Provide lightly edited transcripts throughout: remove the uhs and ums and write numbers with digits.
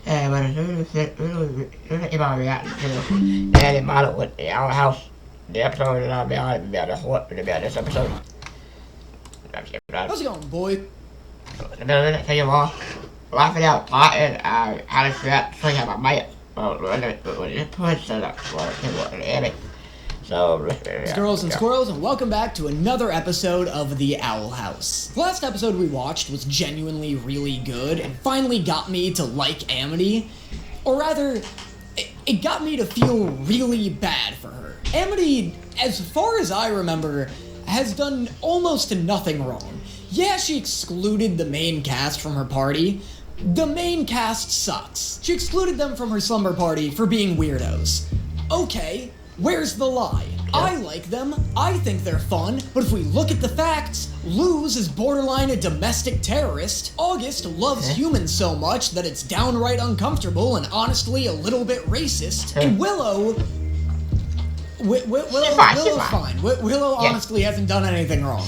But as soon as about reacting to Danny Motta with the Our House, the episode that I'll be on, this episode. How's it going, boy? Tell you what, laughing out loud and how to react to how I might. So, Girls and squirrels, and welcome back to another episode of The Owl House. The last episode we watched was genuinely really good and finally got me to like Amity. Or rather, it got me to feel really bad for her. Amity, as far as I remember, has done almost nothing wrong. Yeah, she excluded the main cast from her party. The main cast sucks. She excluded them from her slumber party for being weirdos. Okay. Where's the lie? I like them, I think they're fun, but if we look at the facts, Luz is borderline a domestic terrorist, August loves humans so much that it's downright uncomfortable and honestly a little bit racist, and Willow... Willow's fine. Willow honestly hasn't done anything wrong.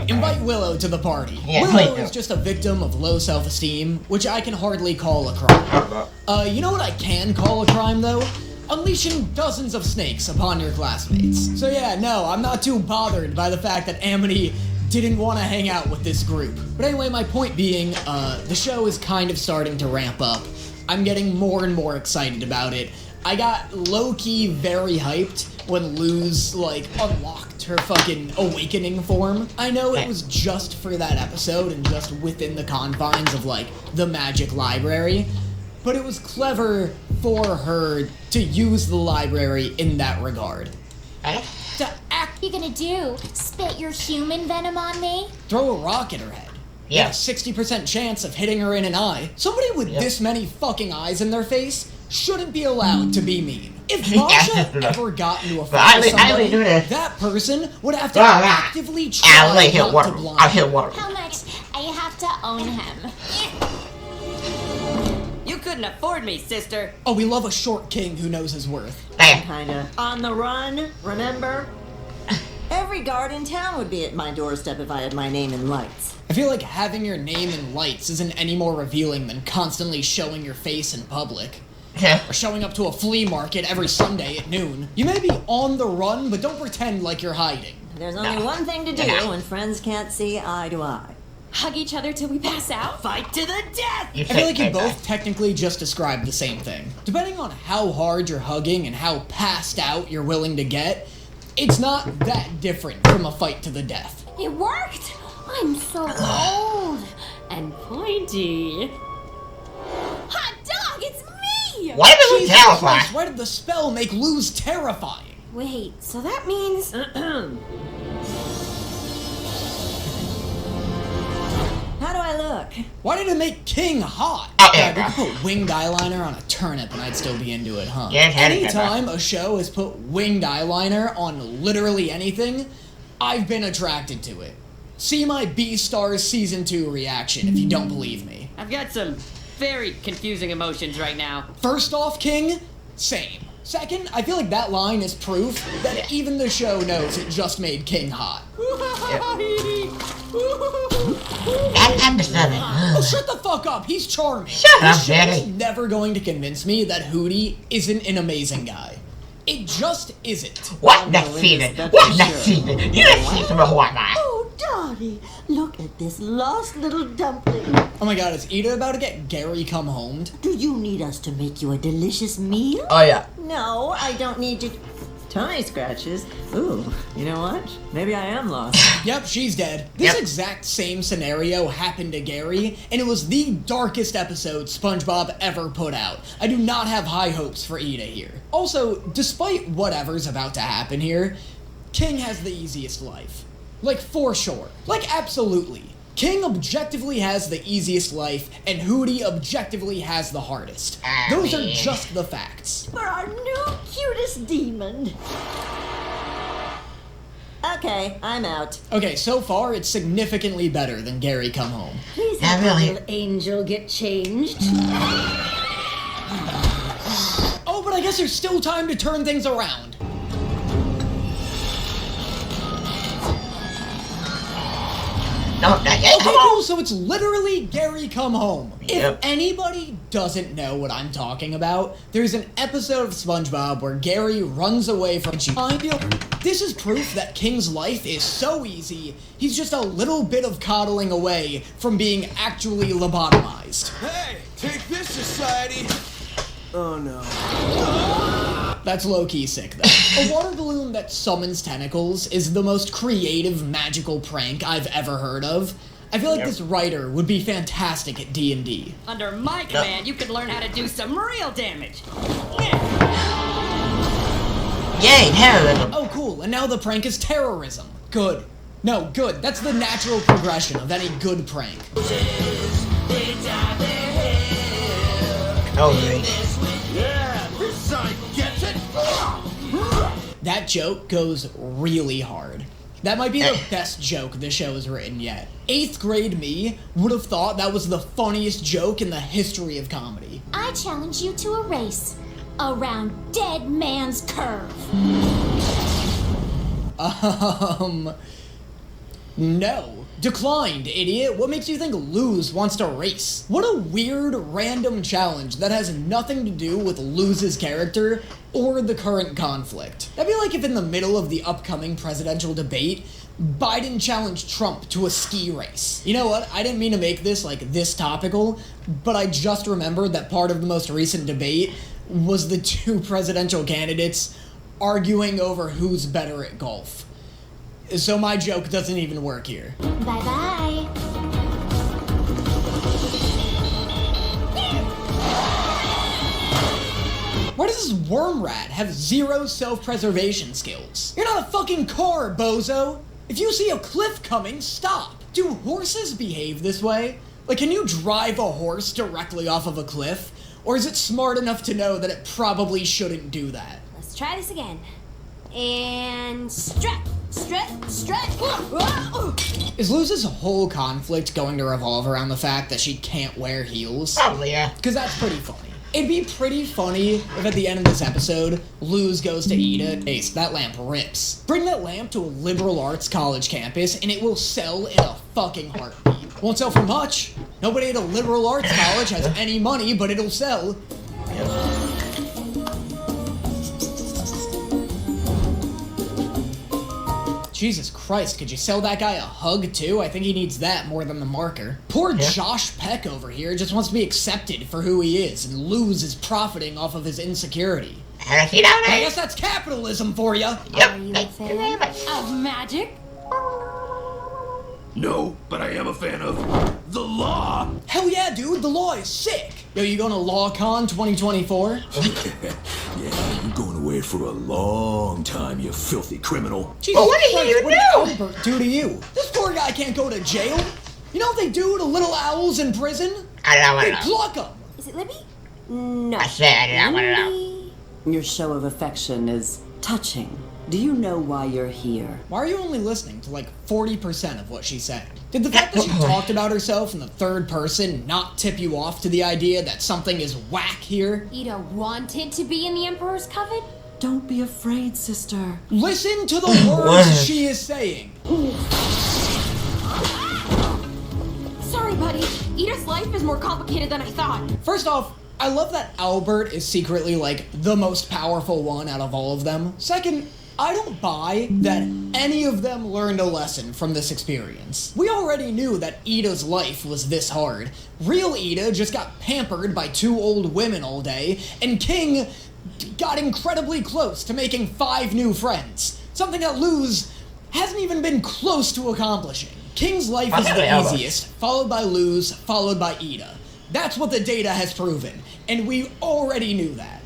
Invite Willow to the party. Willow is just a victim of low self-esteem, which I can hardly call a crime. You know what I can call a crime, though? Unleashing dozens of snakes upon your classmates. So yeah, no, I'm not too bothered by the fact that Amity didn't want to hang out with this group. But anyway, my point being, the show is kind of starting to ramp up. I'm getting more and more excited about it. I got low-key very hyped when Luz, unlocked her fucking awakening form. I know it was just for that episode and just within the confines of, the magic library, but it was clever for her to use the library in that regard. To act... What are you gonna do? Spit your human venom on me? Throw a rock at her head. Yeah. 60% chance of hitting her in an eye. Somebody with this many fucking eyes in their face shouldn't be allowed to be mean. If Masha ever got into a fight with somebody, that person would have to actively try not to blind. How much? I have to own him. You couldn't afford me, sister. Oh, we love a short king who knows his worth. Kinda. On the run, remember? Every guard in town would be at my doorstep if I had my name in lights. I feel like having your name in lights isn't any more revealing than constantly showing your face in public. Or showing up to a flea market every Sunday at noon. You may be on the run, but don't pretend like you're hiding. There's only one thing to do when friends can't see eye to eye. Hug each other till we pass out? Fight to the death! I feel like you both technically just described the same thing. Depending on how hard you're hugging and how passed out you're willing to get, it's not that different from a fight to the death. It worked! I'm so old and pointy. Hot dog, it's me! Why did we terrify? Why did the spell make Luz terrifying? Wait, so that means... How do I look? Why did it make King hot? Yeah, we could put winged eyeliner on a turnip and I'd still be into it, huh? Yeah, anytime a show has put winged eyeliner on literally anything, I've been attracted to it. See my B-Stars Season 2 reaction if you don't believe me. I've got some very confusing emotions right now. First off, King, same. Second, I feel like that line is proof that even the show knows it just made King hot. Oh, shut the fuck up, he's charming. Shut up, Danny. Danny. Never going to convince me that Hootie isn't an amazing guy. It just isn't. What the feeling? What the feeling? You didn't see some of what I... Oh, Dottie, look at this lost little dumpling. Oh my god, is Ida about to get Gary come homed? Do you need us to make you a delicious meal? Oh, yeah. No, I don't need you. Tummy scratches? Ooh, you know what? Maybe I am lost. Yep, she's dead. This exact same scenario happened to Gary, and it was the darkest episode SpongeBob ever put out. I do not have high hopes for Ida here. Also, despite whatever's about to happen here, King has the easiest life. For sure. Absolutely. King objectively has the easiest life, and Hootie objectively has the hardest. Those are just the facts. For our new cutest demon. Okay, I'm out. Okay, so far it's significantly better than Gary Come Home. Please have the little angel get changed. Oh, but I guess there's still time to turn things around. Okay, cool, so it's literally Gary Come Home. Yep. If anybody doesn't know what I'm talking about, there's an episode of SpongeBob where Gary runs away from This is proof that King's life is so easy, he's just a little bit of coddling away from being actually lobotomized. Hey, take this, society! Oh no. That's low-key sick, though. A water balloon that summons tentacles is the most creative, magical prank I've ever heard of. I feel like this writer would be fantastic at D&D. Under my command, you can learn how to do some real damage. Yay, terrorism. Oh, cool, and now the prank is terrorism. Good. No, good. That's the natural progression of any good prank. Oh, great. Yeah, this side gets it! That joke goes really hard. That might be the best joke the show has written yet. 8th grade me would have thought that was the funniest joke in the history of comedy. I challenge you to a race around Dead Man's Curve. No. Declined, idiot. What makes you think Luz wants to race? What a weird, random challenge that has nothing to do with Luz's character or the current conflict. That'd be like if in the middle of the upcoming presidential debate, Biden challenged Trump to a ski race. You know what? I didn't mean to make this, this topical, but I just remembered that part of the most recent debate was the two presidential candidates arguing over who's better at golf. So my joke doesn't even work here. Bye-bye. Why does this worm rat have zero self-preservation skills? You're not a fucking car, bozo! If you see a cliff coming, stop! Do horses behave this way? Like, can you drive a horse directly off of a cliff? Or is it smart enough to know that it probably shouldn't do that? Let's try this again. And stretch. Is Luz's whole conflict going to revolve around the fact that she can't wear heels? Probably, yeah. Because that's pretty funny. It'd be pretty funny if at the end of this episode, Luz goes to Ida. Ace, that lamp rips. Bring that lamp to a liberal arts college campus and it will sell in a fucking heartbeat. Won't sell for much. Nobody at a liberal arts college has any money, but it'll sell. Jesus Christ, could you sell that guy a hug too? I think he needs that more than the marker. Poor Josh Peck over here just wants to be accepted for who he is, and Luz is profiting off of his insecurity. I guess that's capitalism for ya. Yep. Are you a fan of magic? No, but I am a fan of the law. Hell yeah, dude, the law is sick. Yo, you going to LawCon 2024? Yeah, you're going away for a long time, you filthy criminal. Jesus Well, what did he Christ, even what did do? Albert do to you? This poor guy can't go to jail. You know what they do to little owls in prison? I don't They know. pluck them. Is it Libby? No. I said I don't know. Libby. Your show of affection is touching. Do you know why you're here? Why are you only listening to 40% of what she said? Did the fact that she talked about herself in the third person not tip you off to the idea that something is whack here? Ida wanted to be in the Emperor's Coven? Don't be afraid, sister. Listen to the words she is saying. Sorry, buddy. Ida's life is more complicated than I thought. First off, I love that Albert is secretly the most powerful one out of all of them. Second, I don't buy that any of them learned a lesson from this experience. We already knew that Ida's life was this hard. Real Ida just got pampered by 2 old women all day, and King got incredibly close to making 5 new friends. Something that Luz hasn't even been close to accomplishing. King's life is the easiest, followed by Luz, followed by Ida. That's what the data has proven, and we already knew that.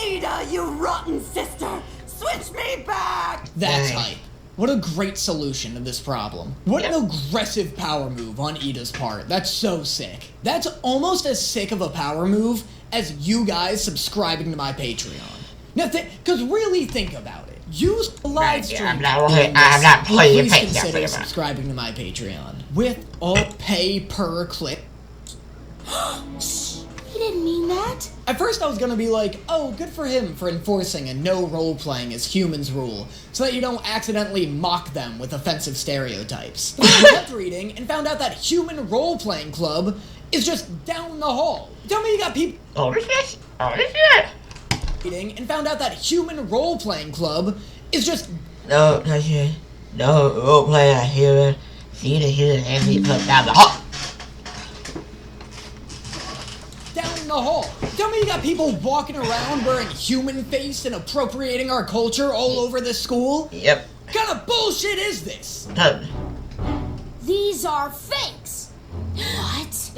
Ida, you rotten sister! Switch me back! That's hype. What a great solution to this problem. What an aggressive power move on Ida's part. That's so sick. That's almost as sick of a power move as you guys subscribing to my Patreon. Now, because really think about it. Use the live stream. I'm not playing Please Patreon. consider subscribing to my Patreon with a pay-per-click. Ida, didn't mean that. At first I was gonna be like, oh, good for him for enforcing a no role-playing as humans rule, so that you don't accidentally mock them with offensive stereotypes. But I kept reading and found out that human role-playing club is just down the hall. Tell me you got people reading and found out that human role-playing club is just no role-playing a human. See the human and be put down the hall. down the hall. Tell me you got people walking around wearing human face and appropriating our culture all over this school? Yep. What kind of bullshit is this? These are fakes. What?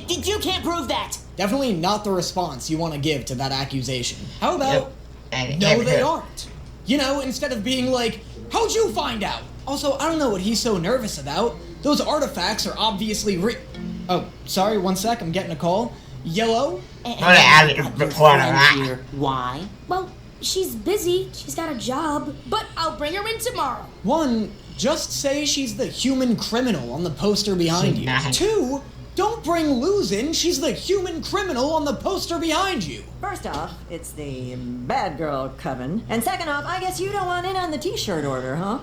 You can't prove that. Definitely not the response you want to give to that accusation. How about, And no, they aren't. You know, instead of being like, how'd you find out? Also, I don't know what he's so nervous about. Those artifacts are obviously Oh, sorry, one sec, I'm getting a call. Yellow? Why? Well, she's busy. She's got a job. But I'll bring her in tomorrow. One, just say she's the human criminal on the poster behind you. Two, don't bring Luz in. She's the human criminal on the poster behind you. First off, it's the bad girl coven. And second off, I guess you don't want in on the t-shirt order, huh?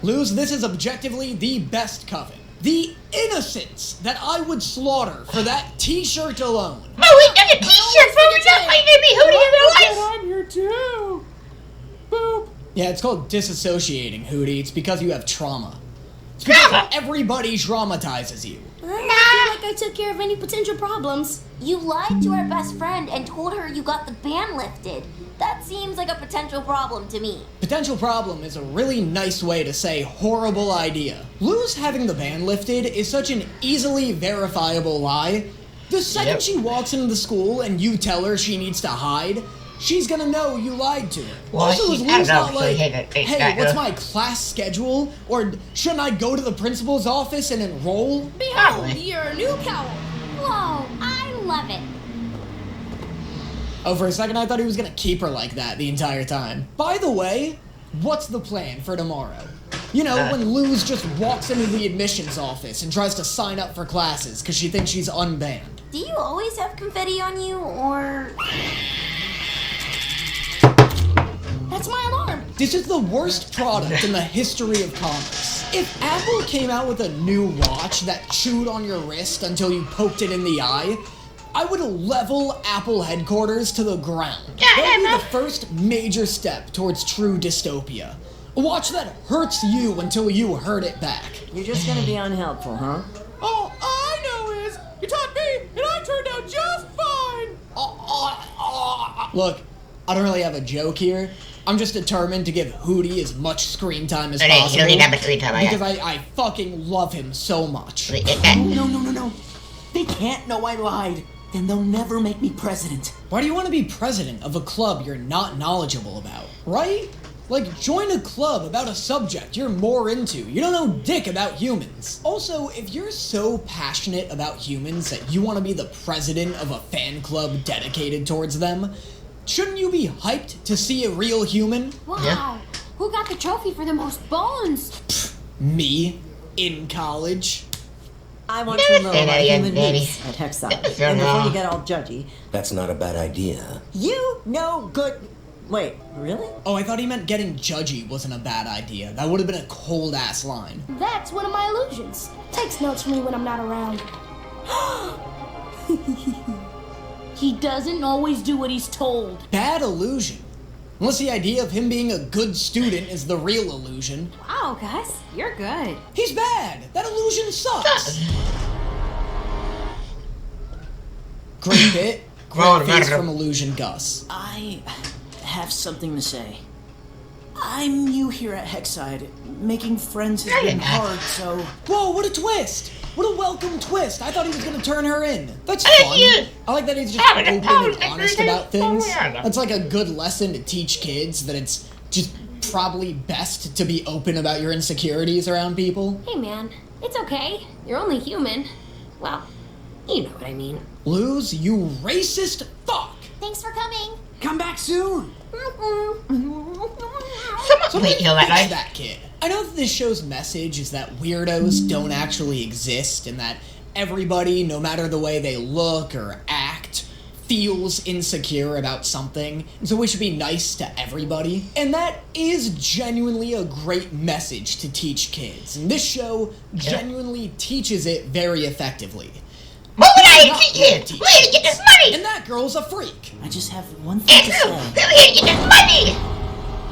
Luz, this is objectively the best coven. The innocents that I would slaughter for that t-shirt alone. Oh, we got a t-shirt for we're not going to be Hootie in real life. I'm here too. Boop. Yeah, it's called disassociating, Hootie. It's because you have trauma. It's because everybody traumatizes you. I don't feel like I took care of any potential problems. You lied to our best friend and told her you got the ban lifted. That seems like a potential problem to me. Potential problem is a really nice way to say horrible idea. Luz having the ban lifted is such an easily verifiable lie. The second she walks into the school and you tell her she needs to hide, she's gonna know you lied to her. Well, also, is Luz not like, hey, that, what's my class schedule? Or shouldn't I go to the principal's office and enroll? Behold, your new cowl. Whoa, I love it. Oh, for a second I thought he was gonna keep her like that the entire time. By the way, what's the plan for tomorrow? You know, when Luz just walks into the admissions office and tries to sign up for classes because she thinks she's unbanned. Do you always have confetti on you, or... That's my alarm. This is the worst product in the history of commerce. If Apple came out with a new watch that chewed on your wrist until you poked it in the eye, I would level Apple headquarters to the ground. That would be the first major step towards true dystopia. A watch that hurts you until you hurt it back. You're just gonna be unhelpful, huh? All I know is you taught me and I turned out just fine. Look, I don't really have a joke here. I'm just determined to give Hootie as much screen time as possible. Because I fucking love him so much. No. They can't know I lied. Then they'll never make me president. Why do you want to be president of a club you're not knowledgeable about, right? Like, join a club about a subject you're more into. You don't know dick about humans. Also, if you're so passionate about humans that you want to be the president of a fan club dedicated towards them, shouldn't you be hyped to see a real human? Wow. Yeah. Who got the trophy for the most bones? Pfft, me? In college? I want to know about human beings at Hexside. And before you get all judgy... That's not a bad idea. You know good... Wait, really? Oh, I thought he meant getting judgy wasn't a bad idea. That would have been a cold-ass line. That's one of my illusions. Takes notes for me when I'm not around. He doesn't always do what he's told. Bad illusion. Unless the idea of him being a good student is the real illusion. Wow, Gus, you're good. He's bad. That illusion sucks. Great bit. Great face from Illusion Gus. I have something to say. I'm new here at Hexside. Making friends has been hard, so... Whoa, what a twist! What a welcome twist! I thought he was gonna turn her in. That's fun. I like that he's just open and honest about things. That's like a good lesson to teach kids, that it's just probably best to be open about your insecurities around people. Hey man, it's okay. You're only human. Well, you know what I mean. Luz, you racist fuck! Thanks for coming. Come back soon! Somebody fix that kid. I know that this show's message is that weirdos don't actually exist and that everybody, no matter the way they look or act, feels insecure about something, and so we should be nice to everybody. And that is genuinely a great message to teach kids, and this show genuinely teaches it very effectively. What would I teach kids? We're here to get this money! And that girl's a freak. I just have one thing to say. We're here to get this money!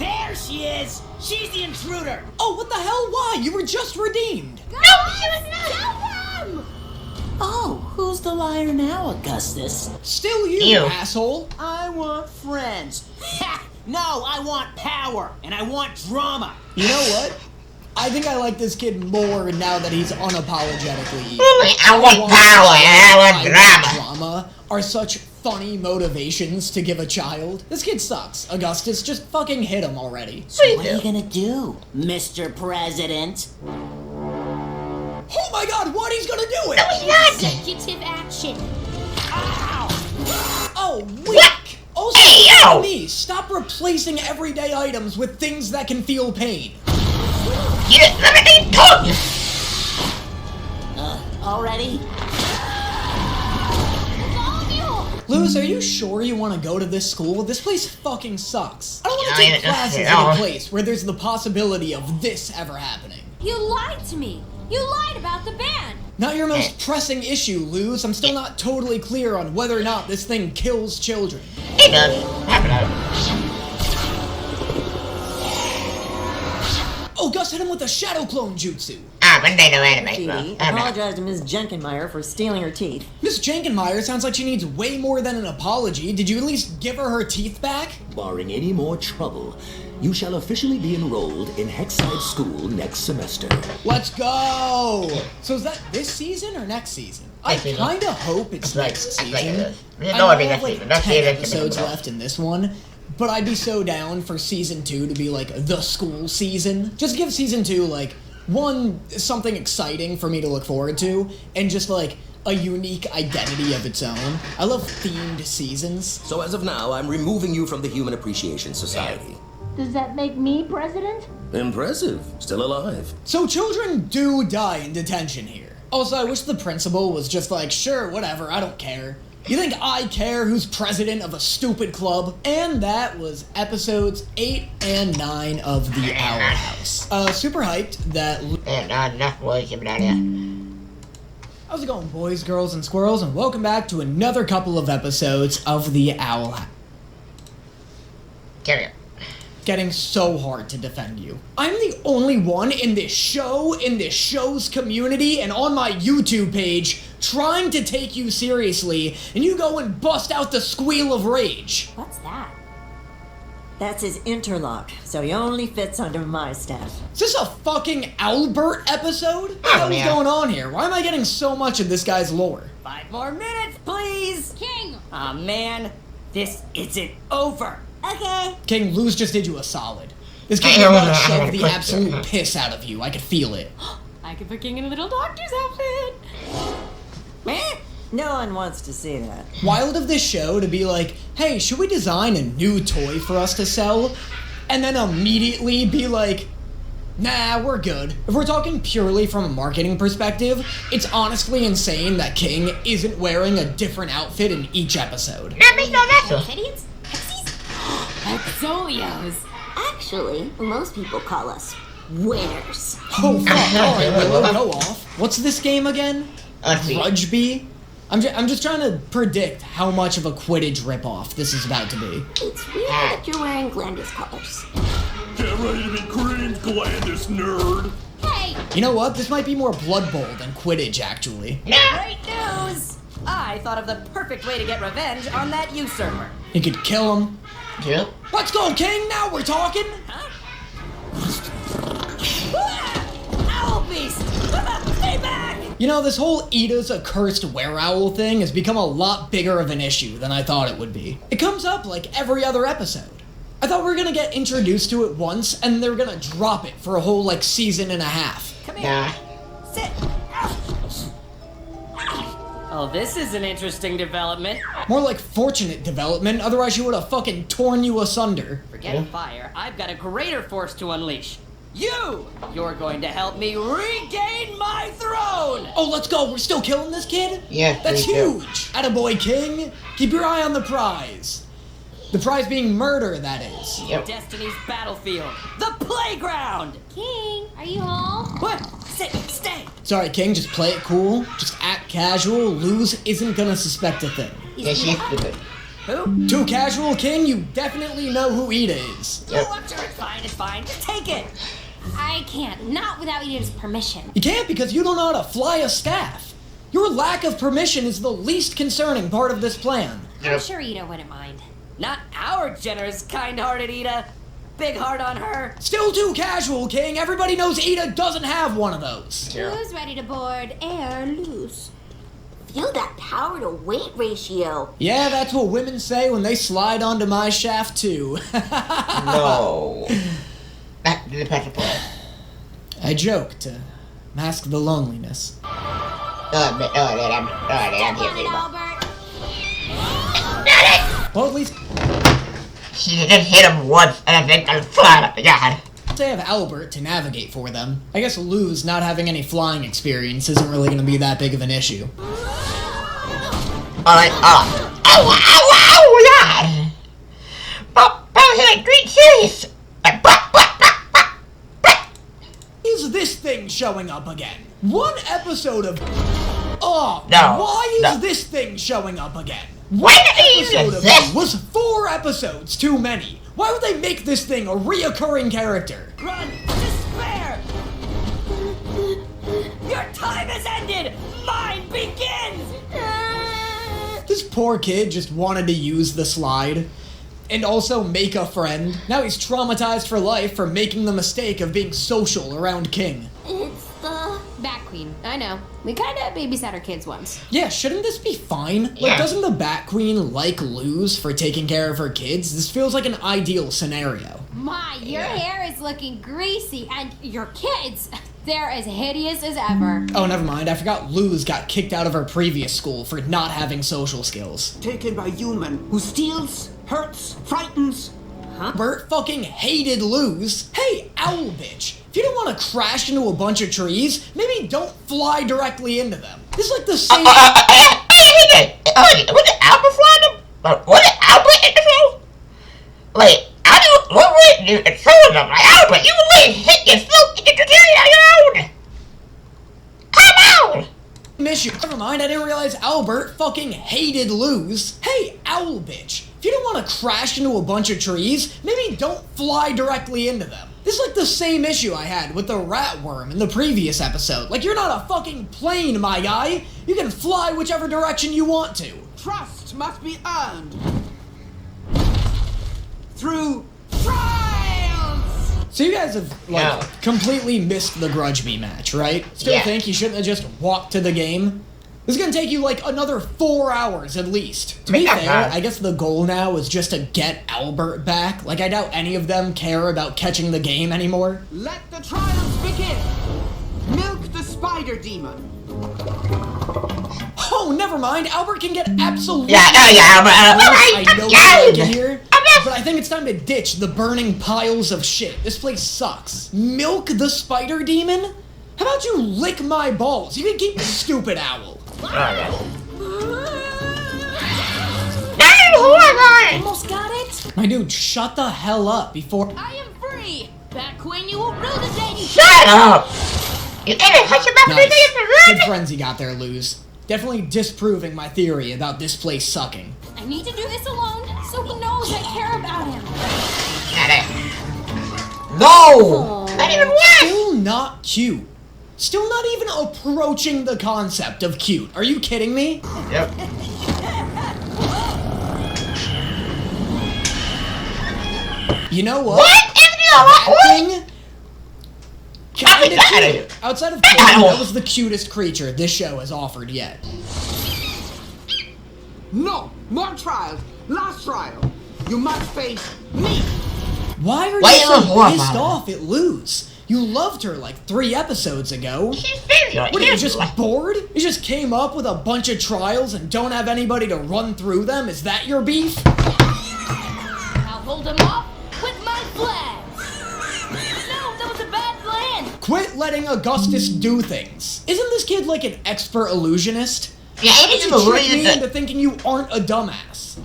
There she is! She's the intruder! Oh, what the hell? Why? You were just redeemed. No, she was not! Oh, who's the liar now, Augustus? Still you, Ew. asshole. I want friends. Ha! No, I want power, and I want drama. You know what? I think I like this kid more now that he's unapologetically evil. I want power and I want drama are such funny motivations to give a child. This kid sucks. Augustus, just fucking hit him already. So what are you gonna do, Mr. President? Oh my god, what? He's gonna do it! No, he's not! Executive action. Oh, weak! What? Also, Hey, yo! me, stop replacing everyday items with things that can feel pain. Let me talk! Already? Luz, are you sure you want to go to this school? This place fucking sucks. I don't want to Yeah, take classes in a place where there's the possibility of this ever happening. You lied to me. You lied about the band. Not your most pressing issue, Luz. I'm still not totally clear on whether or not this thing kills children. It does. Oh, Gus hit him with a shadow clone jutsu. Ah, but they know anime, Phoebe, bro. apologize to Ms. Jenkenmeyer for stealing her teeth. Miss Jenkenmeyer sounds like she needs way more than an apology. Did you at least give her teeth back? Barring any more trouble, you shall officially be enrolled in Hexside School next semester. Let's go! So is that this season or next season? I Next season. kinda hope it's next season. No, I know it'll be I next have season. like Next 10 season. episodes left in this one, but I'd be so down for season 2 to be like the school season. Just give season 2 like something exciting for me to look forward to, and just like a unique identity of its own. I love themed seasons. So as of now, I'm removing you from the Human Appreciation Society. Does that make me president? Impressive. Still alive. So children do die in detention here. Also, I wish the principal was just like, sure, whatever, I don't care. You think I care who's president of a stupid club? And that was episodes 8 and 9 of The Owl House. Super hyped that... Not enough boys coming out here. How's it going, boys, girls, and squirrels? And welcome back to another couple of episodes of The Owl House. Carry on. Getting so hard to defend you. I'm the only one in this show, in this show's community, and on my YouTube page trying to take you seriously, and you go and bust out the squeal of rage. What's that? That's his interlock, so he only fits under my staff. Is this a fucking Albert episode? What the hell is yeah. going on here? Why am I getting so much of this guy's lore? 5 more minutes, please! King! Aw, man. This isn't over. Okay. King, Luz just did you a solid. This game is about to shove the absolute piss out of you. I could feel it. I could put King in a little doctor's outfit. Meh. No one wants to see that. Wild of this show to be like, hey, should we design a new toy for us to sell? And then immediately be like, nah, we're good. If we're talking purely from a marketing perspective, it's honestly insane that King isn't wearing a different outfit in each episode. That makes no sense. Amphibians? Pixies? Exolios. Actually, most people call us winners. Oh fuck, alright, Willow, go off. What's this game again? Grudge-bee? I'm just trying to predict how much of a Quidditch ripoff this is about to be. It's weird that you're wearing Glandis colors. Get ready to be creamed, Glandis nerd! Hey! You know what? This might be more Blood Bowl than Quidditch, actually. Great news! I thought of the perfect way to get revenge on that usurper. You could kill him. Yep. Let's go, King! Now we're talking! Owl beast! Stay back! You know, this whole Ida's a cursed were-owl thing has become a lot bigger of an issue than I thought it would be. It comes up like every other episode. I thought we were gonna get introduced to it once, and they were gonna drop it for a whole, like, season and a half. Come here. Nah. Sit. Oh, this is an interesting development. More like fortunate development, otherwise she would've fucking torn you asunder. Forget fire. I've got a greater force to unleash. You're going to help me regain my throne! Oh, let's go. We're still killing this kid? Yeah, That's me too. huge. Attaboy, King. Keep your eye on the prize. The prize being murder, that is. Yep. Destiny's battlefield. The playground! King, are you home? What? Stay! Sorry, King, just play it cool. Just act casual. Luz isn't gonna suspect a thing. Yeah, she's stupid. Who? Too casual, King? You definitely know who Ida is. Yep. Oh, I'm sure it's fine. Just take it! I can't. Not without Ida's permission. You can't because you don't know how to fly a staff. Your lack of permission is the least concerning part of this plan. I'm sure Ida wouldn't mind. Not our generous, kind-hearted Ida. Big heart on her. Still too casual, King. Everybody knows Ida doesn't have one of those. Who's ready to board air loose? Feel that power to weight ratio. Yeah, that's what women say when they slide onto my shaft, too. No. Back to the pressure point. I joke to mask the loneliness. I'm here, baby. Albert. Well, at least She just hit him once, and I think I'm flying up the yard. they have Albert to navigate for them. I guess Luz not having any flying experience isn't really going to be that big of an issue. Alright, yeah! Pop, hit a green cheese! Is this thing showing up again? One episode of... Oh, No, why no. is this thing showing up again? When One is episode of this? it was 4 episodes too many. Why would they make this thing a reoccurring character? Run! Despair! Your time has ended! Mine begins! This poor kid just wanted to use the slide. And also make a friend. Now he's traumatized for life for making the mistake of being social around King. It's the Bat Queen. I know. We kinda babysat our kids once. Yeah, shouldn't this be fine? Like, Yeah. doesn't the Bat Queen like Luz for taking care of her kids? This feels like an ideal scenario. My, your hair is looking greasy, and your kids, they're as hideous as ever. Oh, never mind. I forgot Luz got kicked out of her previous school for not having social skills. Taken by human who steals, hurts, frightens. Bert fucking hated Luz. Hey, owl bitch. If you don't want to crash into a bunch of trees, maybe don't fly directly into them. This is like the same... Was it Albert flying them? Was it Albert in the show? Wait, I don't... What was it? It's showing them. Like, Albert, you wait, hit yourself, get your tail on your own. Come on! issue. Never mind, I didn't realize Albert fucking hated Luz. Hey, owl bitch. If you don't want to crash into a bunch of trees, maybe don't fly directly into them. This is like the same issue I had with the rat worm in the previous episode. Like, you're not a fucking plane, my guy. You can fly whichever direction you want to. Trust must be earned through trials. So you guys have, like, completely missed the Grudge Me match, right? Still think you shouldn't have just walked to the game? This is gonna take you, like, another 4 hours at least. To be fair, I guess the goal now is just to get Albert back. Like, I doubt any of them care about catching the game anymore. Let the trials begin. Milk the spider demon. Oh, never mind. Albert can get absolutely... I know we're back in here, but I think it's time to ditch the burning piles of shit. This place sucks. Milk the spider demon? How about you lick my balls? You can keep the stupid owl. Almost got it. My dude, shut the hell up before... I am free! Bat Queen, you will rue the day you... Shut up! You can't hush about Nice. the Good friends you got there, Luz. Definitely disproving my theory about this place sucking. I need to do this alone, so he knows I care about him. No! Not even worse! Still not cute. Still not even approaching the concept of cute. Are you kidding me? Yep. You know what? What? That thing? Get me out of here. Outside of Kitten, that was the cutest creature this show has offered yet. No, more trials. Last trial. You must face me. Why are Why you you so horrified? pissed off at Luz? You loved her like 3 episodes ago. She's very What, are you just bored? You just came up with a bunch of trials and don't have anybody to run through them? Is that your beef? I'll hold him off with my flag. No, that was a bad Quit letting Augustus do things. Isn't this kid like an expert illusionist? Yeah, How it did is you trick me illusion. into thinking you aren't a dumbass?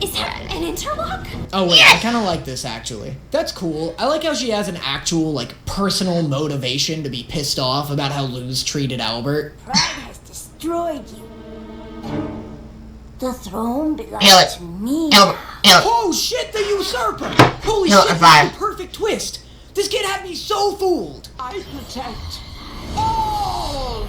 Is that an interlock? Oh wait, I kind of like this actually. That's cool. I like how she has an actual like personal motivation to be pissed off about how Luz treated Albert. Pride has destroyed you. The throne belongs Kill it. to me. Albert, Albert. Oh shit, the usurper! Holy No, shit, I'm that's fine. the perfect twist. This kid had me so fooled. I protect all.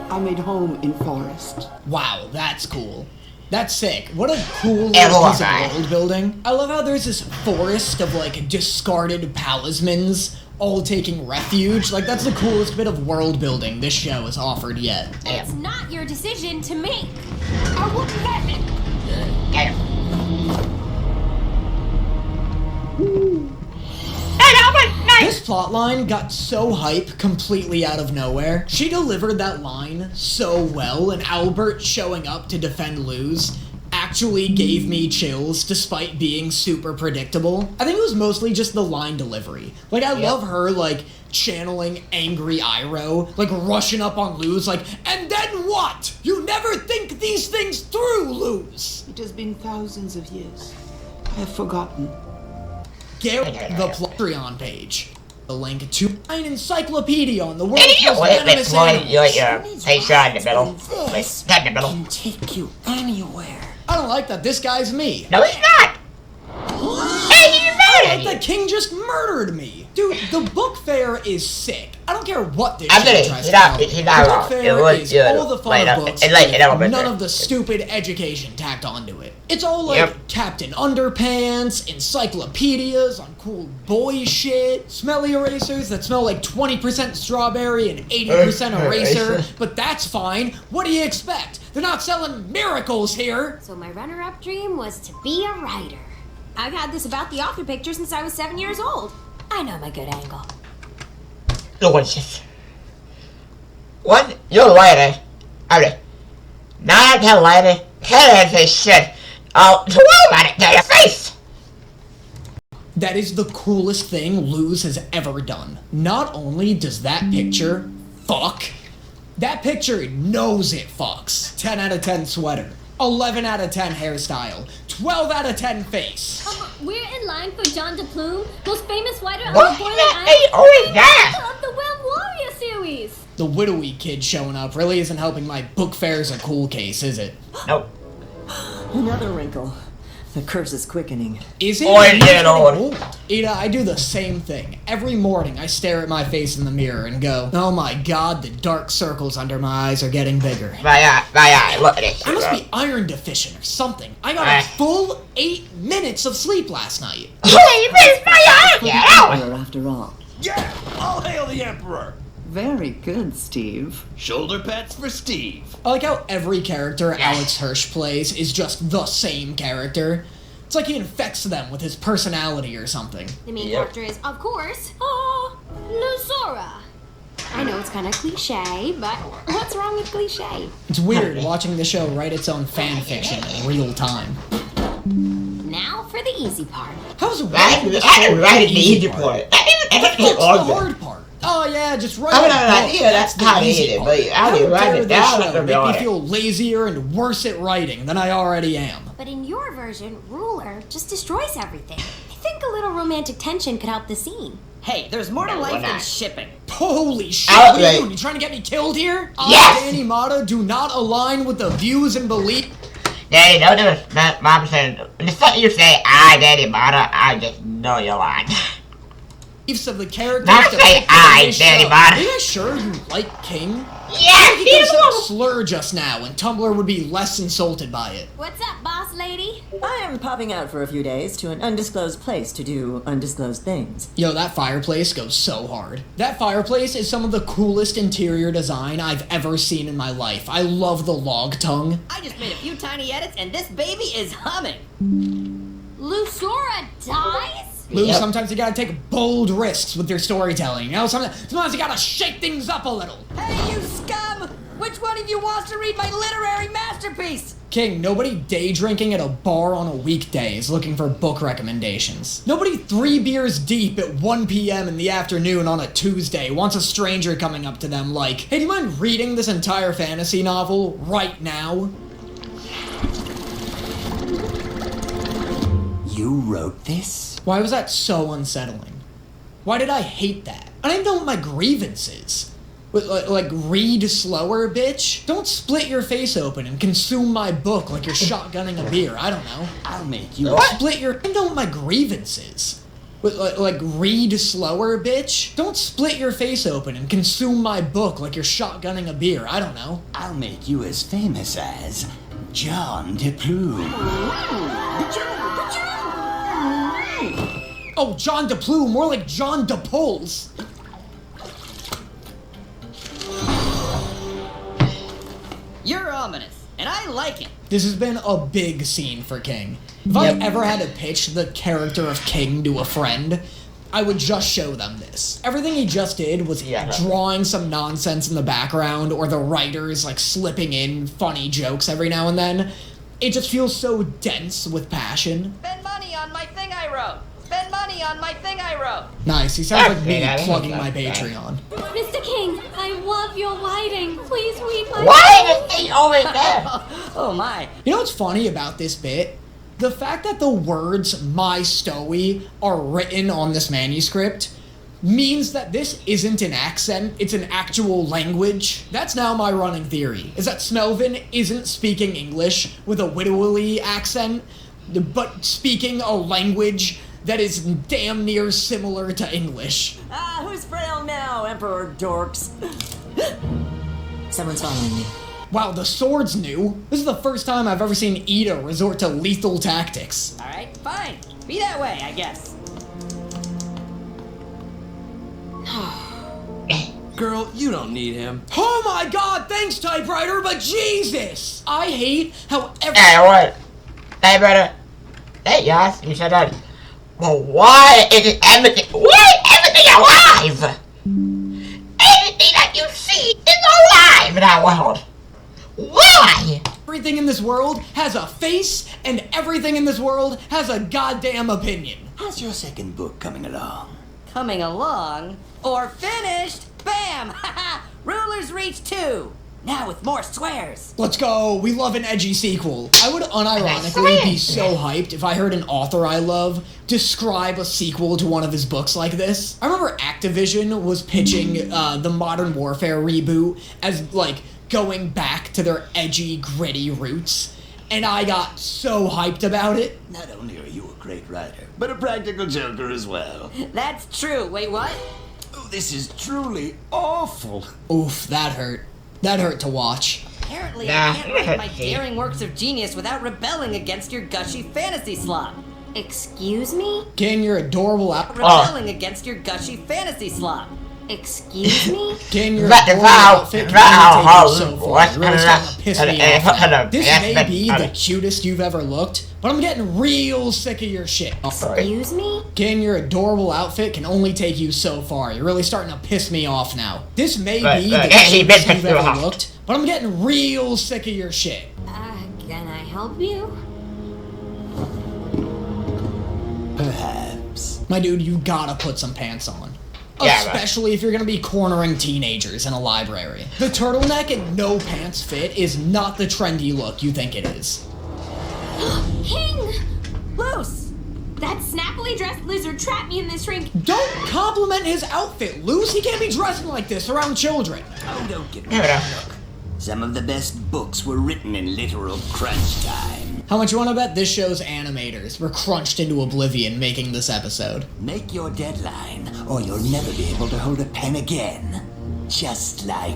I made home in forest. Wow, that's cool. That's sick. What a cool Yeah, little piece right. of world building. I love how there's this forest of like discarded talismans all taking refuge. Like that's the coolest bit of world building this show has offered yet. It's not your decision to make. I wouldn't let it. This plotline got so hype completely out of nowhere. She delivered that line so well, and Albert showing up to defend Luz actually gave me chills despite being super predictable. I think it was mostly just the line delivery. Like, I love her, like, channeling angry Iroh, like, rushing up on Luz, like, and then what? You never think these things through, Luz! It has been thousands of years. I have forgotten. Get the Patreon page. The link to an encyclopedia on the world's Can you most wait venomous before animals. your face shot in the middle? Wait, not in the middle. Can take you anywhere. I don't like that. This guy's me. No, he's not. Hey, he's Like not. the king just murdered me. Dude, the book fair is sick. I don't care what this I'm shit kidding. tries He's to not- tell me. he's not The wrong. book It fair was is good. all the fun Wait, of no, books it's like with an element none there. of the stupid education tacked onto it. It's all like Yep. Captain Underpants, encyclopedias on cool boy shit, smelly erasers that smell like 20% strawberry and 80% eraser, but that's fine. What do you expect? They're not selling miracles here. So my runner-up dream was to be a writer. I've had this about the author picture since I was 7 years old. I know my good angle. Delicious. One, you're a lady. I mean, 9 out of 10 lady. 10 out of 10 shit. Oh, 12 out of 10 your face. That is the coolest thing Luz has ever done. Not only does that picture fuck, that picture knows it fucks. 10 out of 10 sweater, 11 out of 10 hairstyle, 12 out of 10 face. We're in line for John DePlume, most famous writer on What? the Boiling Hey, always that. Author of the Web Warrior series. The widowy kid showing up really isn't helping my book fair's a cool case, is it? Nope. Another wrinkle. The curse is quickening. Is it? Or is it old? Ada, I do the same thing. Every morning I stare at my face in the mirror and go, oh my god, the dark circles under my eyes are getting bigger. My eye, look at this. I must be iron deficient or something. I got a full 8 minutes of sleep last night. Oh, you missed my eye! Get out! Emperor, after all. Yeah, I'll hail the Emperor. Very good, Steve. Shoulder pats for Steve. I like how every character Alex Hirsch plays is just the same character. It's like he infects them with his personality or something. The main Yep. character is, of course, Luzora. I know it's kind of cliche, but what's wrong with cliche? It's weird watching the show write its own fan fiction in real time. Now for the easy part. How's I writing this didn't show write it the the easy part. What's the hard part? Oh yeah, just write I mean, a I book. mean, yeah, that's the not easy easy, part. but I didn't How write dare it this down, show I'm gonna be make me honest. feel lazier and worse at writing than I already am. But in your version, Ruler just destroys everything. I think a little romantic tension could help the scene. Hey, there's more to No, life we're than not. shipping. Holy shit, Out, what are you right. doing? You trying to get me killed here? Yes! Danny Motta do not align with the views and beliefs Daddy, don't do it. Mom said, the second you say, I, Danny Motta, I just know you're lying. of the characters Not say depicted in I, this Danny show. Motta. Are you sure you like King? Yes, He could have said a beautiful! slur just now, and Tumblr would be less insulted by it. What's up, boss lady? I am popping out for a few days to an undisclosed place to do undisclosed things. Yo, that fireplace goes so hard. That fireplace is some of the coolest interior design I've ever seen in my life. I love the log tongue. I just made a few tiny edits and this baby is humming. Luzora dies? Lou, Yep. sometimes you gotta take bold risks with your storytelling. You know, sometimes you gotta shake things up a little. Hey, you scum! Which one of you wants to read my literary masterpiece? King, nobody day drinking at a bar on a weekday is looking for book recommendations. Nobody 3 beers deep at 1 p.m. in the afternoon on a Tuesday wants a stranger coming up to them like, hey, do you mind reading this entire fantasy novel right now? You wrote this? Why was that so unsettling? Why did I hate that? I don't even know what my grievance is. Like, read slower, bitch? Don't split your face open and consume my book like you're shotgunning a beer. I don't know. I'll make you... Split your... I don't know what my grievance is. Like, read slower, bitch? Don't split your face open and consume my book like you're shotgunning a beer. I don't know. I'll make you as famous as John DePlume. Oh, John DePlume, more like John DePulls. You're ominous, and I like it. This has been a big scene for King. If I ever had to pitch the character of King to a friend, I would just show them this. Everything he just did was drawing some nonsense in the background, or the writers like slipping in funny jokes every now and then. It just feels so dense with passion. Spend money on my thing I wrote. Spend money on my thing I wrote. Nice, he sounds like me plugging my Patreon. Mr. King, I love your writing. Please read my Why is he always there? Oh my. You know what's funny about this bit? The fact that the words "my story" are written on this manuscript means that this isn't an accent, it's an actual language. That's now my running theory, is that Smelvin isn't speaking English with a widowy accent, but speaking a language that is damn near similar to English. Who's frail now, Emperor Dorks? Someone's following me. Wow, the sword's new. This is the first time I've ever seen Ida resort to lethal tactics. Alright, fine. Be that way, I guess. Girl, you don't need him. Oh my god, thanks, typewriter, but Jesus! I hate how Hey, what? Hey, brother. Hey, yes, you said that. Well, why is everything alive? Everything that you see is alive in our world. Why? Everything in this world has a face, and everything in this world has a goddamn opinion. How's your second book coming along? Coming along? Or finished? Bam! Haha! Rulers Reach 2! Now with more swears! Let's go, we love an edgy sequel. I would unironically be so hyped if I heard an author I love describe a sequel to one of his books like this. I remember Activision was pitching the Modern Warfare reboot as, like, going back to their edgy, gritty roots, and I got so hyped about it. Not only are you a great writer, but a practical joker as well. That's true. Wait, what? Oh, this is truly awful. Oof, that hurt. That hurt to watch. Apparently I can't write my daring works of genius without rebelling against your gushy fantasy slop. Excuse me? King, you're adorable Rebelling against your gushy fantasy slop. Excuse me? King, your adorable outfit can only take you so far. You're really starting to piss me off. This may be the cutest you've ever looked, but I'm getting real sick of your shit. Excuse me? King, your adorable outfit can only take you so far. You're really starting to piss me off now. This may be the cutest you've ever looked, but I'm getting real sick of your shit. Can I help you? Perhaps. My dude, you gotta put some pants on. Especially if you're gonna be cornering teenagers in a library. The turtleneck and no pants fit is not the trendy look you think it is. King! Loose! That snappily dressed lizard trapped me in this ring. Don't compliment his outfit, Luce. He can't be dressing like this around children. Oh, don't get me wrong. Some of the best books were written in literal crunch time. How much you wanna bet this show's animators were crunched into oblivion making this episode? Make your deadline, or you'll never be able to hold a pen again. Just like...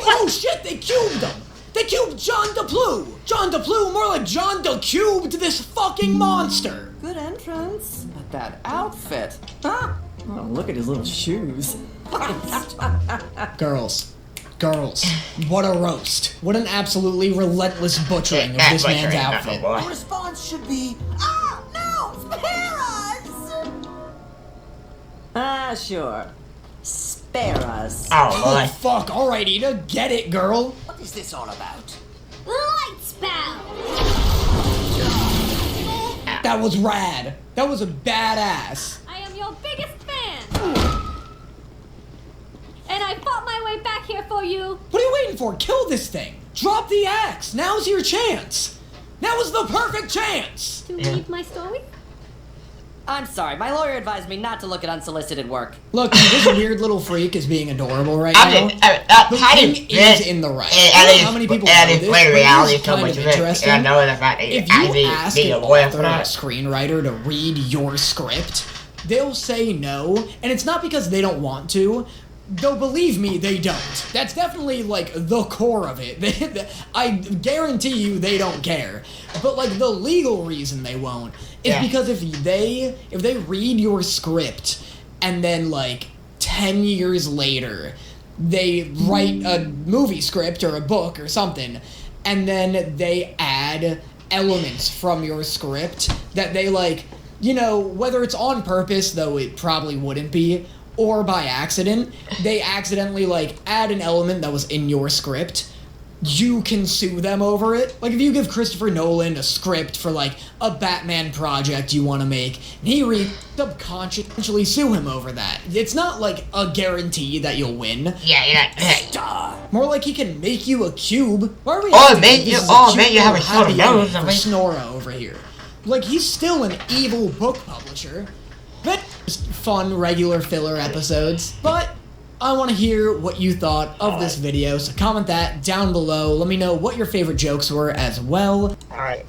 Oh shit, they cubed him! They cubed John DePlume! John DePlume, more like John DeCubed this fucking monster! Good entrance. But that outfit. Huh? Oh, look at his little shoes. Girls. What a roast. What an absolutely relentless butchering of this man's outfit. The response should be, no, spare us! Sure. Spare spare us. Oh, boy. Fuck. All right, Ida. Get it, girl. What is this all about? Light spell! That was rad. That was a badass. I am your biggest fan! And I fought my way back here for you! What are you waiting for? Kill this thing. Drop the axe. Now's your chance. That was the perfect chance. To read my story? I'm sorry, my lawyer advised me not to look at unsolicited work. Look, this weird little freak is being adorable right now. The king is in the right. I don't know how many people know this, but it is kind of interesting. If you ask an author or a screenwriter to read your script, they'll say no, and it's not because they don't want to. Though, believe me, they don't. That's definitely, like, the core of it. I guarantee you they don't care. But, like, the legal reason they won't is because if they read your script and then, like, 10 years later, they write a movie script or a book or something, and then they add elements from your script that they, like, you know, whether it's on purpose, though it probably wouldn't be, or by accident, they accidentally, like, add an element that was in your script, you can sue them over it. Like, if you give Christopher Nolan a script for, like, a Batman project you want to make, and he subconsciously sue him over that. It's not, like, a guarantee that you'll win. More like he can make you a cube. Why are we make you have a short nose. For Snora over here. Like, he's still an evil book publisher. But just fun, regular filler episodes. But I want to hear what you thought of this video, so comment that down below. Let me know what your favorite jokes were as well. Alright.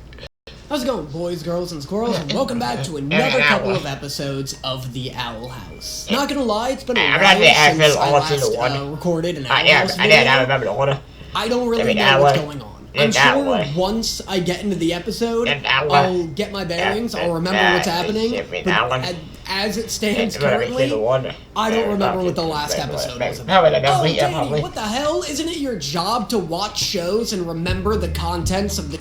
How's it going, boys, girls, and squirrels? And welcome back to another couple of episodes of The Owl House. Not gonna lie, it's been a while since I last recorded an Owl House video. I remember the order. I don't really know what's going on. I'm sure once I get into the episode, I'll get my bearings, I'll remember what's happening, but as it stands currently, I don't remember what the last episode was about. Oh, Danny, what the hell? Isn't it your job to watch shows and remember the contents of the...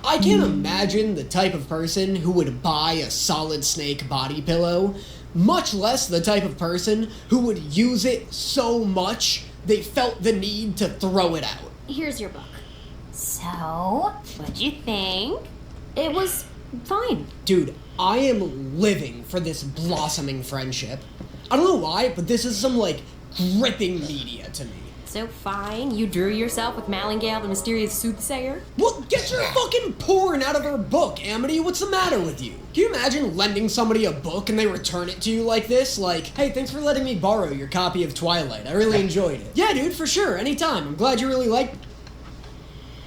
I can't imagine the type of person who would buy a Solid Snake body pillow, much less the type of person who would use it so much they felt the need to throw it out. Here's your book. So, what'd you think? It was fine. Dude, I am living for this blossoming friendship. I don't know why, but this is some, like, gripping media to me. So fine, you drew yourself with Malingale, the mysterious soothsayer? Well, get your fucking porn out of her book, Amity. What's the matter with you? Can you imagine lending somebody a book and they return it to you like this? Like, hey, thanks for letting me borrow your copy of Twilight. I really enjoyed it. Yeah, dude, for sure. Anytime. I'm glad you really liked it.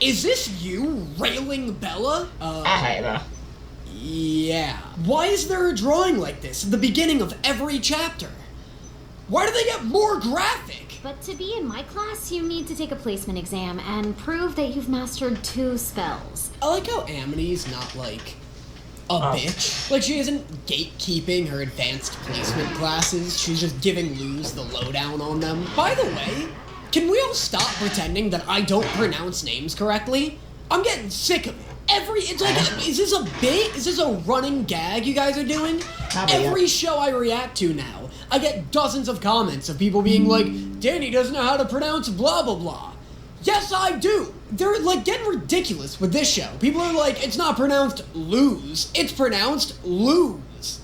Is this you railing Bella? Yeah. Why is there a drawing like this at the beginning of every chapter? Why do they get more graphic? But to be in my class, you need to take a placement exam and prove that you've mastered 2 spells. I like how Amity's not, like, a bitch. Like, she isn't gatekeeping her advanced placement classes. She's just giving Luz the lowdown on them. By the way, can we all stop pretending that I don't pronounce names correctly? I'm getting sick of it. It's like, is this a bit? Is this a running gag you guys are doing? Every show I react to now, I get dozens of comments of people being like, Danny doesn't know how to pronounce blah blah blah. Yes, I do. They're, like, getting ridiculous with this show. People are like, it's not pronounced lose, it's pronounced lose.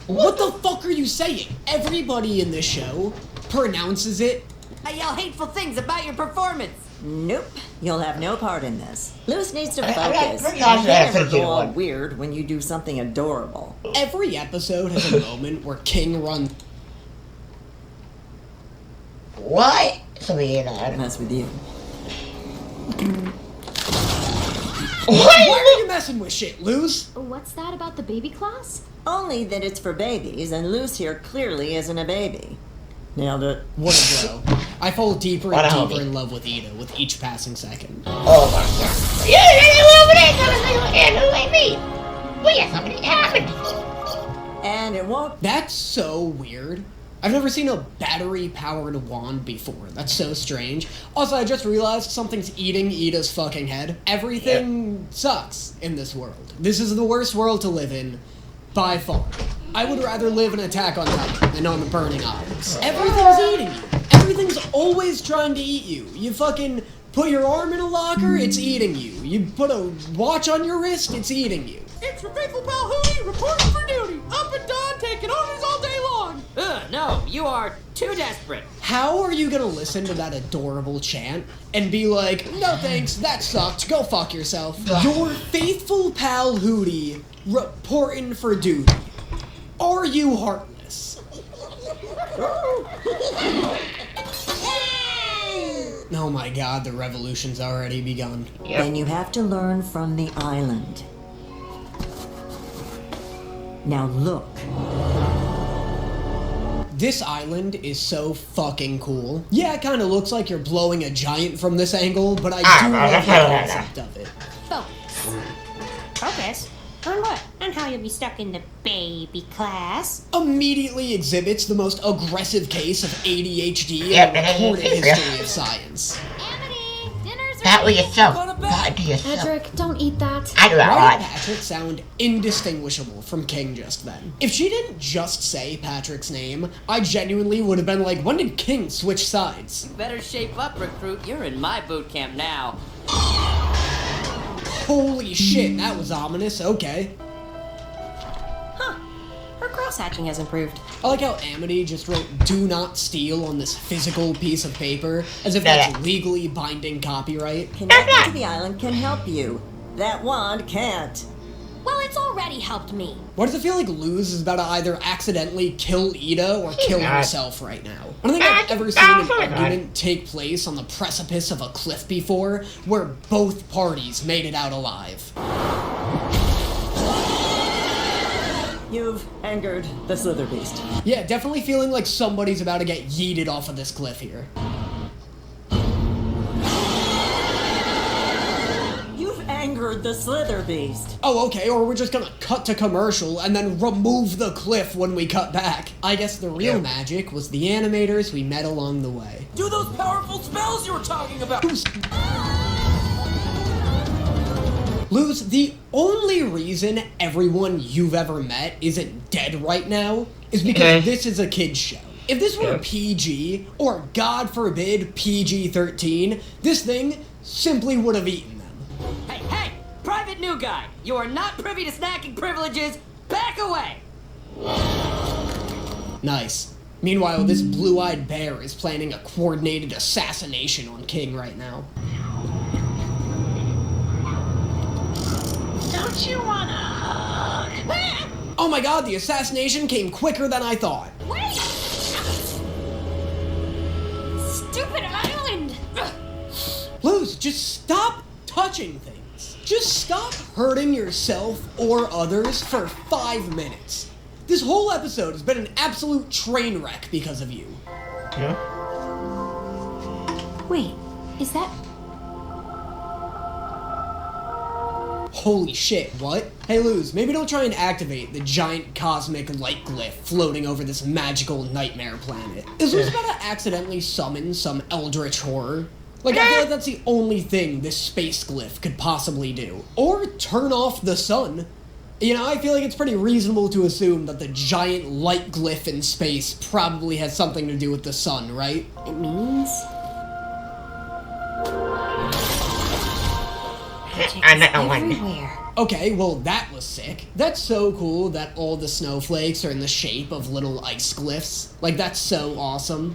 What the fuck are you saying? Everybody in this show pronounces it. I yell hateful things about your performance. Nope, you'll have no part in this. Luz needs to I focus. pretty You honest, never I think go you all would. weird when you do something adorable. Every episode has a moment where King runs. What? Something in that. Mess with you. Why are you messing with shit, Luz? What's that about the baby class? Only that it's for babies, and Luz here clearly isn't a baby. Nailed it. What a bro. I fall deeper What a and deeper homie. in love with Ida with each passing second. Oh my god. Yeah, over there, look at me. We got something happened. And it won't. That's so weird. I've never seen a battery-powered wand before. That's so strange. Also, I just realized something's eating Ida's fucking head. Everything sucks in this world. This is the worst world to live in, by far. I would rather live in Attack on Titan than on the Burning Isles. Everything's eating you. Everything's always trying to eat you. You fucking put your arm in a locker, it's eating you. You put a watch on your wrist, it's eating you. It's your faithful pal Hootie reporting for duty. Up and down, taking orders all day long. No, you are too desperate. How are you gonna listen to that adorable chant and be like, no thanks, that sucked, go fuck yourself? Your faithful pal Hootie reporting for duty. Are you heartless? Oh my god, the revolution's already begun. Then you have to learn from the island. Now look. This island is so fucking cool. Yeah, it kind of looks like you're blowing a giant from this angle, but I do love the concept of it. Focus? On what? On how you'll be stuck in the baby class? Immediately exhibits the most aggressive case of ADHD in the recorded history of science. That was yourself. That to yourself. Patrick, don't eat that. I do that Why one. did Patrick sound indistinguishable from King just then? If she didn't just say Patrick's name, I genuinely would have been like, when did King switch sides? Better shape up, recruit. You're in my boot camp now. Holy shit, that was ominous, okay. Her cross-hatching has improved. I like how Amity just wrote "do not steal" on this physical piece of paper, as if that's legally binding copyright. Connecting to the island can help you. That wand can't. Well, it's already helped me. Why does it feel like Luz is about to either accidentally kill Ida or kill herself right now? I don't think I've ever seen an argument take place on the precipice of a cliff before, where both parties made it out alive. You've angered the Slither Beast. Yeah, definitely feeling like somebody's about to get yeeted off of this cliff here. You've angered the Slither Beast. Oh, okay, or we're just gonna cut to commercial and then remove the cliff when we cut back. I guess the real magic was the animators we met along the way. Do those powerful spells you were talking about. Luz, the only reason everyone you've ever met isn't dead right now is because this is a kid's show. If this were PG, or God forbid PG-13, this thing simply would have eaten them. Hey, private new guy. You are not privy to snacking privileges. Back away. Nice. Meanwhile, this blue-eyed bear is planning a coordinated assassination on King right now. Don't you wanna hug? Oh my god, the assassination came quicker than I thought. Wait! Stupid island! Luz, just stop touching things. Just stop hurting yourself or others for 5 minutes. This whole episode has been an absolute train wreck because of you. Yeah. Wait, is that... Holy shit, what? Hey Luz, maybe don't try and activate the giant cosmic light glyph floating over this magical nightmare planet. Is Luz about to accidentally summon some eldritch horror? Like, I feel like that's the only thing this space glyph could possibly do. Or turn off the sun. You know, I feel like it's pretty reasonable to assume that the giant light glyph in space probably has something to do with the sun, right? It means... everywhere. Okay, well that was sick. That's so cool that all the snowflakes are in the shape of little ice glyphs. Like, that's so awesome.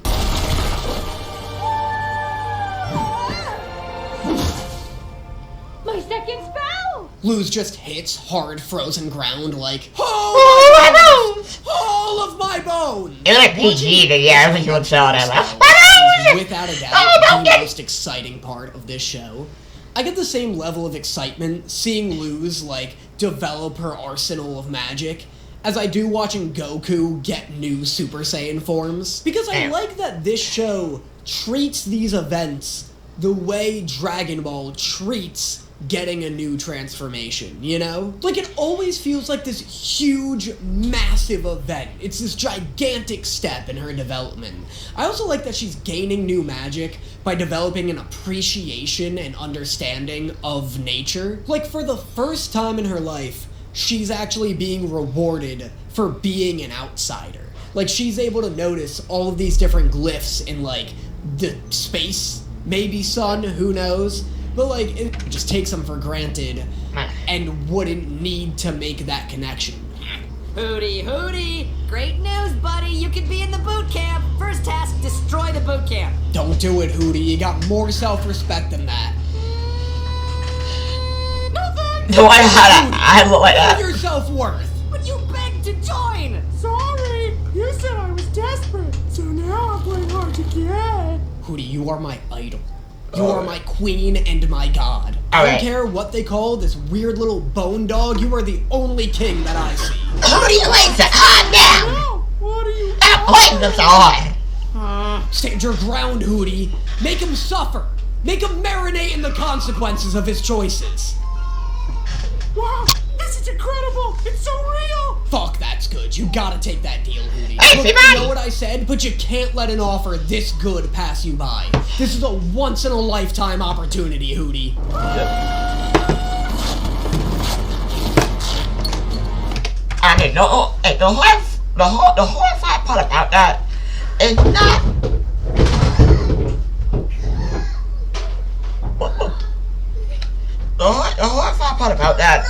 My second spell! Luz just hits hard frozen ground like, oh, my bones! All of my bones! It was like PG, but yeah, everyone saw it. Without a doubt, the most exciting part of this show. I get the same level of excitement seeing Luz, like, develop her arsenal of magic as I do watching Goku get new Super Saiyan forms. Because I like that this show treats these events the way Dragon Ball treats getting a new transformation, you know? Like, it always feels like this huge, massive event. It's this gigantic step in her development. I also like that she's gaining new magic by developing an appreciation and understanding of nature. Like, for the first time in her life, she's actually being rewarded for being an outsider. Like, she's able to notice all of these different glyphs in, like, the space, maybe sun, who knows? But, like, it just takes them for granted and wouldn't need to make that connection. Hootie, Hootie! Great news, buddy! You can be in the boot camp! First task, destroy the boot camp! Don't do it, Hootie. You got more self-respect than that. No thanks! Do I look like that? Know your self-worth! But you begged to join! Sorry! You said I was desperate, so now I'm playing hard to get. Hootie, you are my idol. You are my queen and my god. I don't care what they call this weird little bone dog, you are the only king that I see. Hootie, Lisa, calm down! What are you Stop playing this on! Stand your ground, Hootie. Make him suffer. Make him marinate in the consequences of his choices. Wow, this is incredible! It's so real! Fuck, that's good. You gotta take that deal, Hootie. Hey, Look, you know what I said? But you can't let an offer this good pass you by. This is a once-in-a-lifetime opportunity, Hootie. I mean, the horrifying part about that is not... The horrifying part about that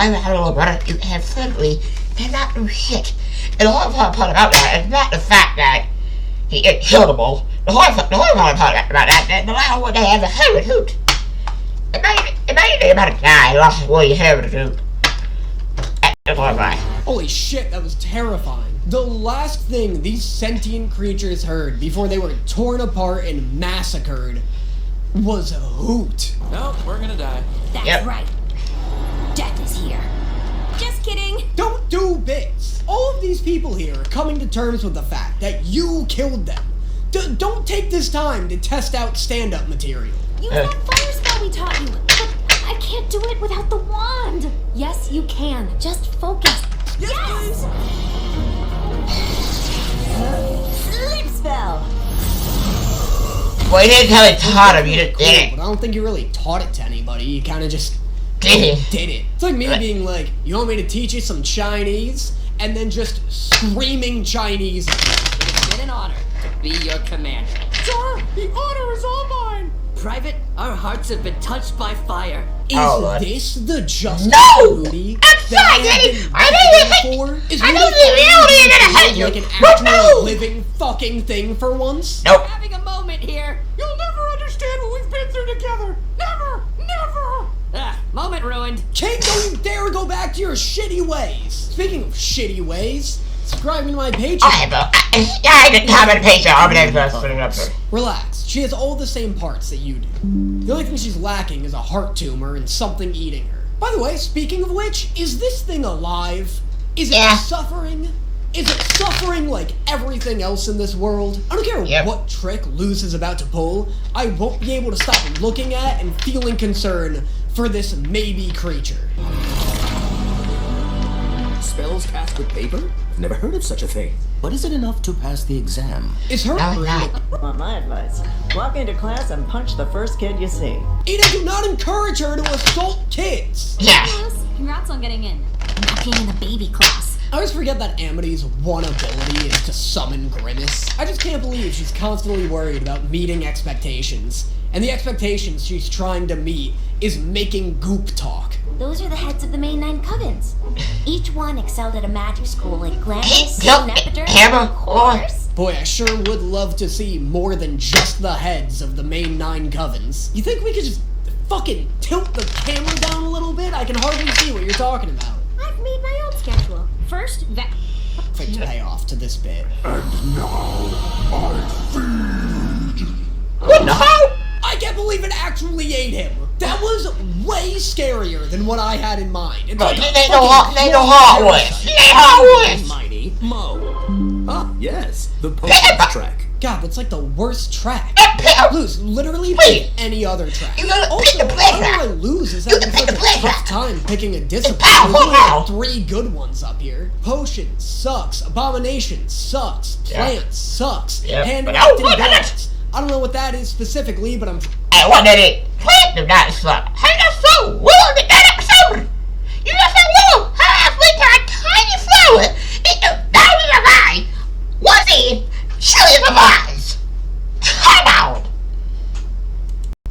I had a little brother, you have simply cannot do shit. And the horrifying part about that is not the fact that he killed them all. The horrifying part about that, no matter what they have a hair with hoot. Imagine about a guy lost his woolly hair with a hoot. That's horrifying. Holy shit, that was terrifying. The last thing these sentient creatures heard before they were torn apart and massacred was a hoot. No, we're gonna die. That's right. Death is here. Just kidding. Don't do bits. All of these people here are coming to terms with the fact that you killed them. Don't take this time to test out stand-up material. Use that fire spell we taught you. But I can't do it without the wand. Yes, you can. Just focus. Yes! Sleep spell. Well, you didn't tell me taught him, you just did it. But I don't think you really taught it to anybody. You kind of just did it. It's like me being like, you want me to teach you some Chinese? And then just screaming Chinese. It's been an honor to be your commander. Sir, the honor is all mine. Private, our hearts have been touched by fire. Is this the justice Hootie? I'm sorry, Danny. I know the reality is that I hate you. Like an actual living fucking thing for once? Nope. We're having a moment here. You'll never understand what we've been through together. Never, never. Moment ruined. Kate, don't you dare go back to your shitty ways. Speaking of shitty ways, subscribe to my Patreon. I didn't have a Patreon. Relax. She has all the same parts that you do. The only thing she's lacking is a heart tumor and something eating her. By the way, speaking of which, is this thing alive? Is it suffering? Is it suffering like everything else in this world? I don't care what trick Luz is about to pull, I won't be able to stop looking at and feeling concern for this maybe creature. Spells cast with paper? I've never heard of such a thing. But is it enough to pass the exam? Is her Want my advice? Walk into class and punch the first kid you see. Ada, do not encourage her to assault kids! Congrats on getting in. I'm not being in the baby class. I always forget that Amity's one ability is to summon Grimace. I just can't believe she's constantly worried about meeting expectations. And the expectations she's trying to meet is making goop talk. Those are the heads of the main 9 covens. Each one excelled at a magic school like Glamis, Nepider, of course. Boy, I sure would love to see more than just the heads of the main 9 covens. You think we could just fucking tilt the camera down a little bit? I can hardly see what you're talking about. I've made my own schedule. First, Perfect payoff to this bit. And now, I feed. What the hell? I can't believe it actually ate him. That was way scarier than what I had in mind. It's like they know how it was. They how it was. Mighty Mo. Ah, yes, the post track. God, that's like the worst track. Pepper. Lose, literally pick any other track. You gotta Also, pick the play I don't know track. why Lose is You having can such pick a the play tough track. time picking a discipline. powerful There's only now. like 3 good ones up here. Potion sucks. Abomination sucks. Plant sucks. Yep, Hand but wrapped in what balance. I don't know what that is specifically, but I'm... I wanted it. Plant do not suck. Hey, that's so Willow did that episode. You just said Willow halfway to a tiny flower. It took thousands of eyes. What's in trillions of eyes? Come on.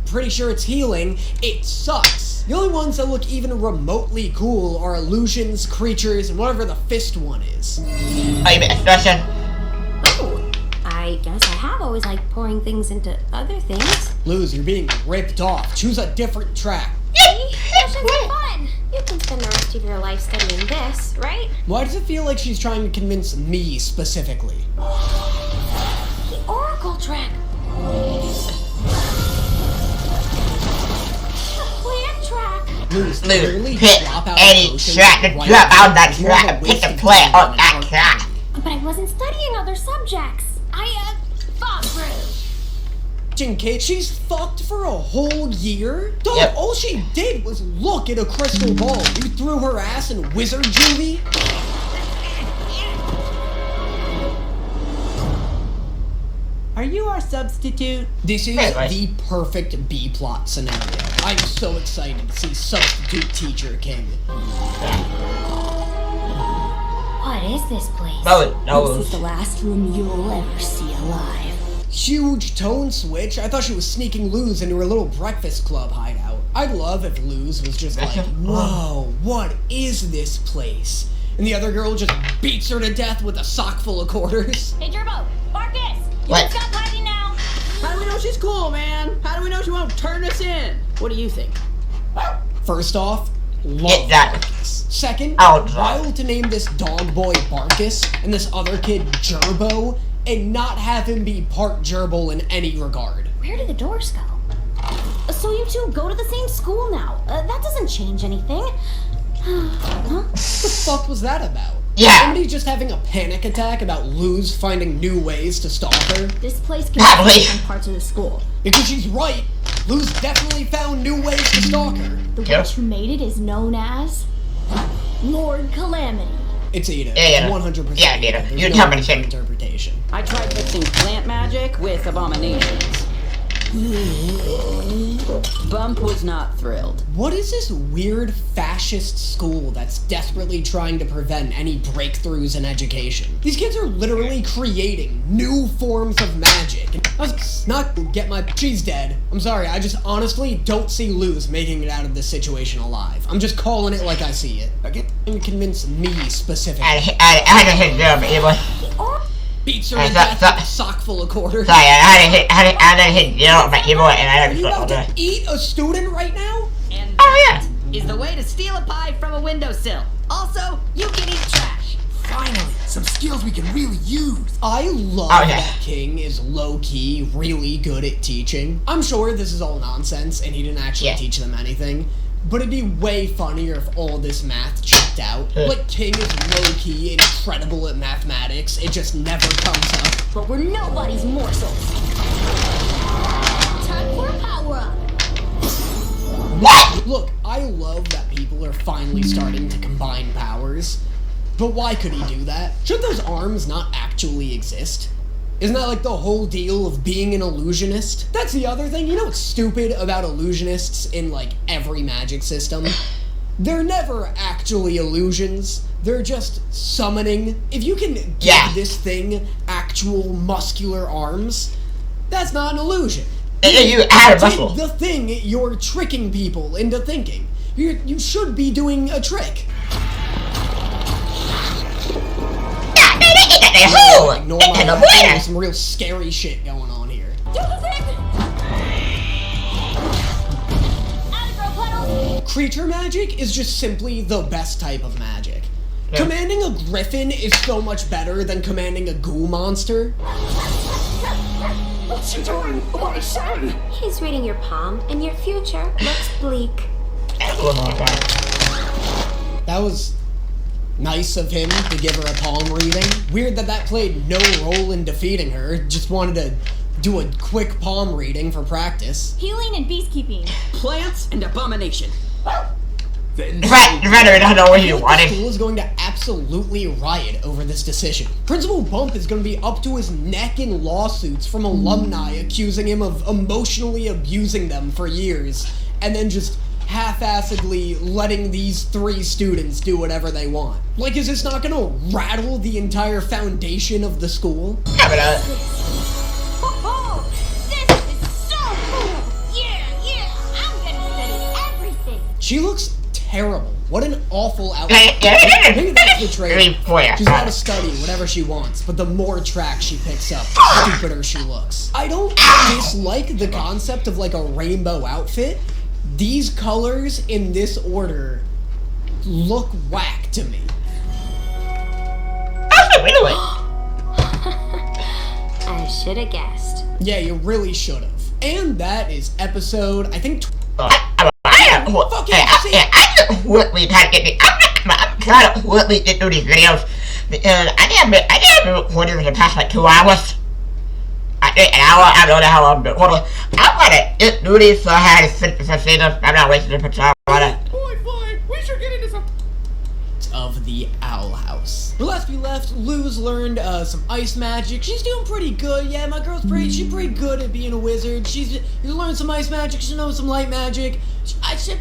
pretty sure it's healing. It sucks. The only ones that look even remotely cool are illusions, creatures, and whatever the fist one is. Are you discussion? Oh, I guess I have always liked pouring things into other things. Luz, you're being ripped off. Choose a different track. See? Potions are fun. You can spend the rest of your life studying this, right? Why does it feel like she's trying to convince me specifically? The Oracle track. Plant track. Luz, Pick any track to drop out that track and pick the plant on that track. But I wasn't studying other subjects. I, fought through. Kate, she's fucked for a whole year? Dog, Yep. all she did was look at a crystal ball. You threw her ass in wizard juvie? Are you our substitute? This is the perfect B-plot scenario. I'm so excited to see Substitute Teacher King. What is this place? No. This is the last room you'll ever see alive. Huge tone switch. I thought she was sneaking Luz into her little breakfast club hideout. I'd love if Luz was just like, whoa, what is this place? And the other girl just beats her to death with a sock full of quarters. Hey, Gerbo, Marcus, you What? can stop hiding now. How do we know she's cool, man? How do we know she won't turn us in? What do you think? First off, love that. Barkus. Second, Oh, wild to name this dog boy Barkus and this other kid Gerbo and not have him be part gerbil in any regard. Where did the doors go? So you two go to the same school now. That doesn't change anything. Huh? What the fuck was that about? Yeah. Somebody just having a panic attack about Luz finding new ways to stalk her? This place can be different parts of the school. Because she's right. Luz definitely found new ways to stalk her. The witch who made it is known as Lord Calamity. It's Ada. Yeah. 100%. Yeah, Ada. There's You no tell me different interpretation. I tried mixing plant magic with abominations. Bump was not thrilled. What is this weird fascist school that's desperately trying to prevent any breakthroughs in education? These kids are literally creating new forms of magic. I was not get my... She's dead. I'm sorry, I just honestly don't see Luz making it out of this situation alive. I'm just calling it like I see it. I get to convince me specifically. I had to hit them, it was... Beats her to death with a sock full of quarters. Sorry, I had to hit zero on my keyboard and I had Are to you about stop to eat a student right now? And yeah. is the way to steal a pie from a windowsill. Also, you can eat trash. Finally, some skills we can really use. I love that King is low-key really good at teaching. I'm sure this is all nonsense and he didn't actually teach them anything, but it'd be way funnier if all this math checked out. Like, King is low-key incredible at mathematics, it just never comes up. But we're nobody's morsels. Time for a power-up. What? Look, I love that people are finally starting to combine powers, but why could he do that? Should those arms not actually exist? Isn't that like the whole deal of being an illusionist? That's the other thing. You know what's stupid about illusionists in like every magic system? They're never actually illusions. They're just summoning. If you can give this thing actual muscular arms, that's not an illusion. You add a muscle. The thing you're tricking people into thinking. You should be doing a trick. There's some real scary shit going on here. Do the thing! Creature magic is just simply the best type of magic. Yeah. Commanding a griffin is so much better than commanding a goo monster. What's he doing? What is he? He's reading your palm, and your future looks bleak. That was nice of him to give her a palm reading. Weird that played no role in defeating her. Just wanted to do a quick palm reading for practice. Healing and beastkeeping. Plants and abomination. Right, I don't know what you wanted. The school is going to absolutely riot over this decision. Principal Bump is going to be up to his neck in lawsuits from alumni accusing him of emotionally abusing them for years, and then just half-assedly letting these 3 students do whatever they want. Like, is this not going to rattle the entire foundation of the school? This is so cool! Yeah, I'm gonna study everything! She looks terrible. What an awful outfit. Maybe that's the trailer. She's got to study whatever she wants, but the more tracks she picks up, the stupider she looks. I don't dislike the concept of like a rainbow outfit. These colors in this order look whack to me. I should have guessed. Yeah, you really should have. And that is episode, I think, I'm trying to do these videos because I haven't been recording for the past like 2 hours. I think an hour, I don't know how long I've been recording. I'm gonna just do these so I have to see them. I'm not wasting the time on it. Boy, we should get into some of the Owl House. Where last we left, Luz learned some ice magic. She's doing pretty good. Yeah, my girl's she's pretty good at being a wizard. She's learned some ice magic. She knows some light magic. I say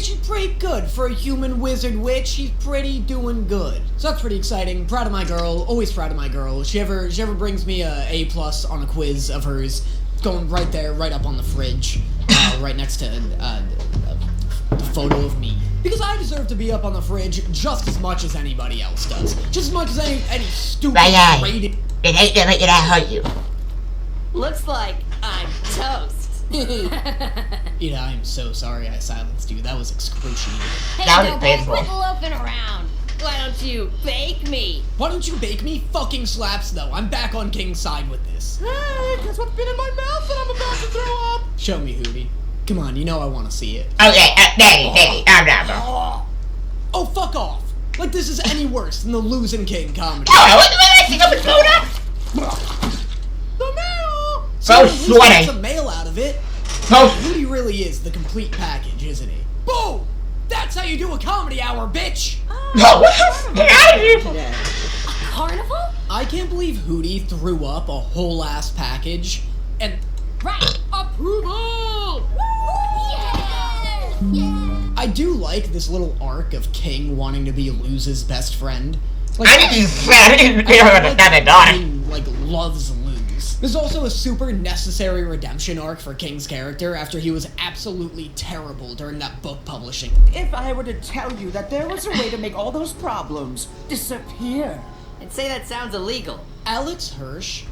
she's pretty good for a human wizard witch. She's pretty doing good. So that's pretty exciting. Proud of my girl. Always proud of my girl. She ever brings me a A+ on a quiz of hers. It's going right there, right up on the fridge, right next to a photo of me. Because I deserve to be up on the fridge just as much as anybody else does. Just as much as any stupid rated. It ain't gonna make it hurt you. Looks like I'm toast. Ida, I'm so sorry I silenced you. That was excruciating. Hey, that was quit loafing around. Why don't you bake me? Why don't you bake me? Fucking slaps, though. I'm back on King's side with this. Hey, guess what's been in my mouth that I'm about to throw up? Show me, Hootie. Come on, you know I want to see it. Okay, Danny, I'm not. Oh, fuck off. Like this is any worse than the Losing King comedy. Oh, what I think I'm gonna The mail! So sweaty. Some mail out of it. So Hootie really is the complete package, isn't he? Boom! That's how you do a comedy hour, bitch! No, get out of here! A carnival? I can't believe Hootie threw up a whole ass package and Right! Approval! Yeah! I do like this little arc of King wanting to be Luz's best friend. Like, like loves Luz. There's also a super necessary redemption arc for King's character after he was absolutely terrible during that book publishing. If I were to tell you that there was a way to make all those problems disappear. And say that sounds illegal. Alex Hirsch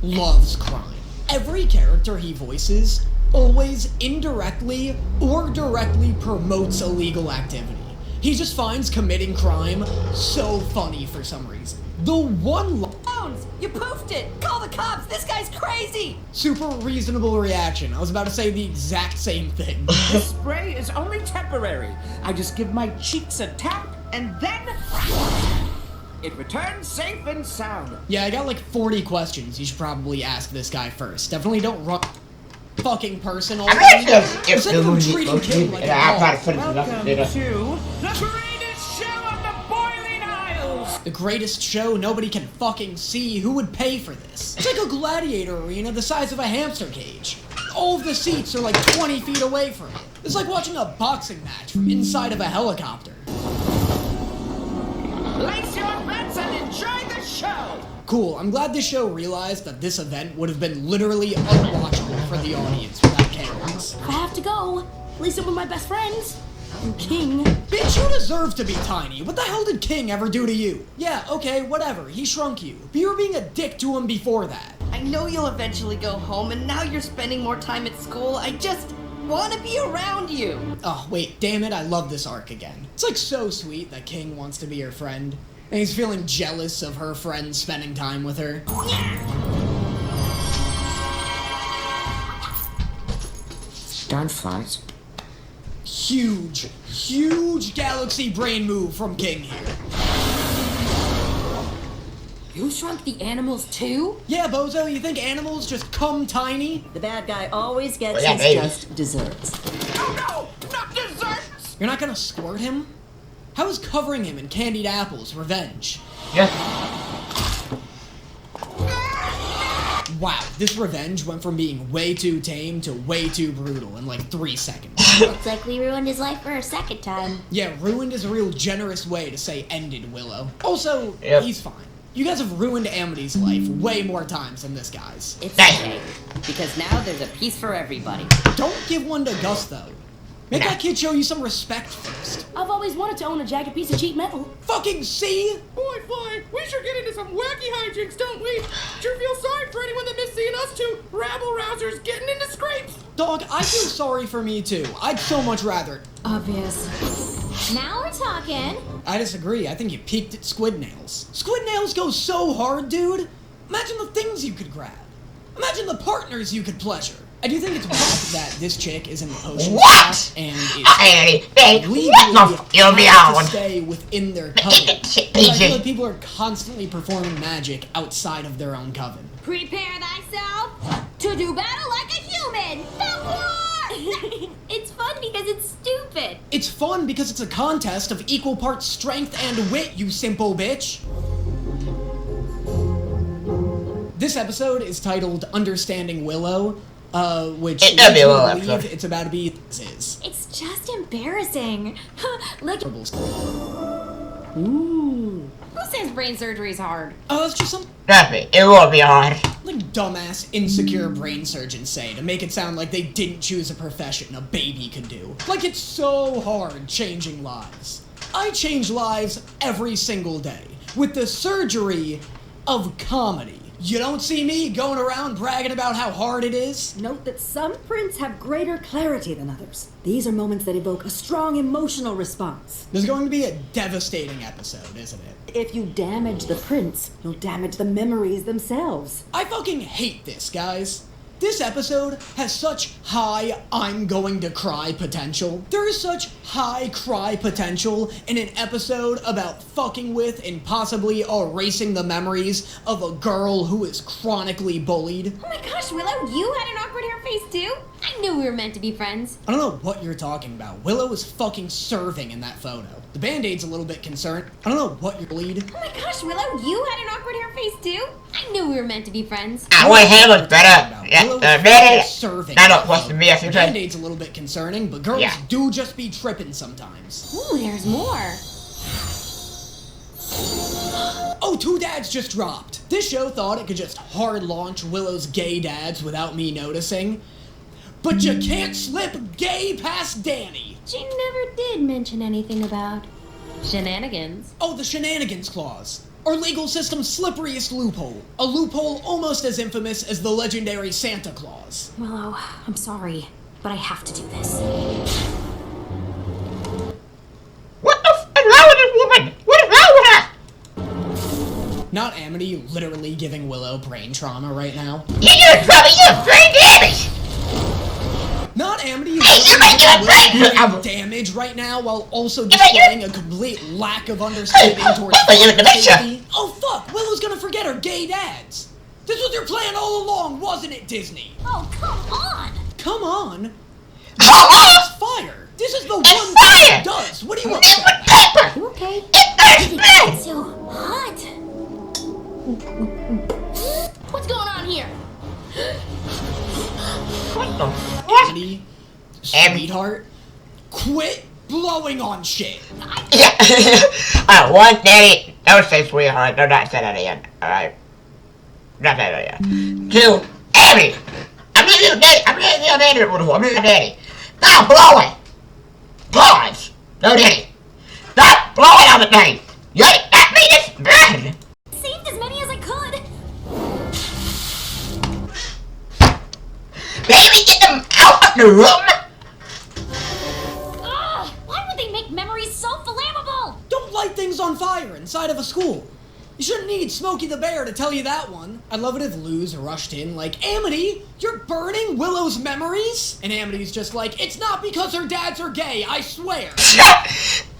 loves crime. Every character he voices always indirectly or directly promotes illegal activity. He just finds committing crime so funny for some reason. The one Bones, you poofed it! Call the cops! This guy's crazy! super reasonable reaction. I was about to say the exact same thing. This spray is only temporary. I just give my cheeks a tap and then it returns safe and sound. Yeah, I got like 40 questions you should probably ask this guy first. Definitely don't run fucking person all treating King like a dog. Welcome to the greatest show of the Boiling Isles! The greatest show nobody can fucking see. Who would pay for this? It's like a gladiator arena the size of a hamster cage. all of the seats are like 20 feet away from it. It's like watching a boxing match from inside of a helicopter. Lace your bets and enjoy the show! Cool, I'm glad this show realized that this event would have been literally unwatchable for the audience without cameras. I have to go. At least I'm with my best friends. And King. Bitch, you deserve to be tiny. What the hell did King ever do to you? Yeah, okay, whatever. He shrunk you. But you were being a dick to him before that. I know you'll eventually go home, and now you're spending more time at school. I just want to be around you. Oh, wait, damn it, I love this arc again. It's like so sweet that King wants to be her friend. And he's feeling jealous of her friends spending time with her. Darn flies. Huge galaxy brain move from King here. You shrunk the animals too? Yeah, Bozo, you think animals just come tiny? The bad guy always gets his just desserts. Oh no! Not desserts! You're not gonna squirt him? How is covering him in candied apples revenge? Yeah. Wow, this revenge went from being way too tame to way too brutal in like 3 seconds. Looks like we ruined his life for a second time. Yeah, ruined is a real generous way to say ended, Willow. Also, he's fine. You guys have ruined Amity's life way more times than this guy's. It's okay, because now there's a piece for everybody. Don't give one to Gus, though. Make that kid show you some respect first. I've always wanted to own a jagged piece of cheap metal. Fucking see? Boy, Fly, we sure get into some wacky hijinks, don't we? Sure feel sorry for anyone that missed seeing us two rabble-rousers getting into scrapes. Dog, I feel sorry for me too. I'd so much rather. Obvious. Now we're talking. I disagree. I think you peaked at Squid Nails. Squid Nails go so hard, dude. Imagine the things you could grab. Imagine the partners you could pleasure. I do think it's whack that this chick is in the potion shop and is legally have to stay within their coven. I feel like people are constantly performing magic outside of their own coven. Prepare thyself to do battle like a human. It's fun because it's stupid. It's fun because it's a contest of equal parts strength and wit, you simple bitch. This episode is titled Understanding Willow. Which believe it's about to be is. It's just embarrassing. Like, ooh. Who says brain surgery is hard? Oh, it's just some. It will be hard. Like dumbass, insecure brain surgeons say to make it sound like they didn't choose a profession a baby could do. Like it's so hard changing lives. I change lives every single day with the surgery of comedy. You don't see me going around bragging about how hard it is? Note that some prints have greater clarity than others. These are moments that evoke a strong emotional response. There's going to be a devastating episode, isn't it? If you damage the prints, you'll damage the memories themselves. I fucking hate this, guys. This episode has such high I'm going to cry potential. There is such high cry potential in an episode about fucking with and possibly erasing the memories of a girl who is chronically bullied. Oh my gosh, Willow, you had an awkward hair face too? I knew we were meant to be friends. I don't know what you're talking about. Willow is fucking serving in that photo. The Band-Aid's a little bit concerned. I don't know what you're bleed. Oh my gosh, Willow, you had an awkward hair face too? I knew we were meant to be friends. My hair was better. Yeah, serving. That was me. The Band-Aid's a little bit concerning, but girls do just be tripping sometimes. Ooh, there's more. Oh, 2 dads just dropped. This show thought it could just hard launch Willow's gay dads without me noticing. But you can't slip gay past Danny. She never did mention anything about shenanigans. Oh, the shenanigans clause. Our legal system's slipperiest loophole. A loophole almost as infamous as the legendary Santa Claus. Willow, I'm sorry, but I have to do this. What the f is wrong with this woman? What is wrong with her? Not Amity literally giving Willow brain trauma right now. You're trauma, you're brain damage! Not Amity literally damage right now while also displaying a complete lack of understanding towards safety. Oh fuck, Willow's gonna forget her gay dads. This was your plan all along, wasn't it, Disney? Oh, come on! Come on? It's fire! This is the one thing it does! What do you want? You okay? It's so hot! What's going on here? What the fuck? Amity, sweetheart, quit blowing on shit. Yeah. One, Danny, don't say sweetheart. Do not say that again. Alright? Not say that again. Two, Amity. I'm leaving you, Danny. I'm leaving you, Danny. I'm leaving you, Danny. Stop blowing. Pause. No, Danny. Stop blowing on the thing. You ain't got me this bad. Saved as many as I could. Baby, get them out of the room. Ugh, why would they make memories so flammable? Don't light things on fire inside of a school. You shouldn't need Smokey the Bear to tell you that one. I'd love it if Luz rushed in like, Amity, you're burning Willow's memories? And Amity's just like, it's not because her dads are gay, I swear.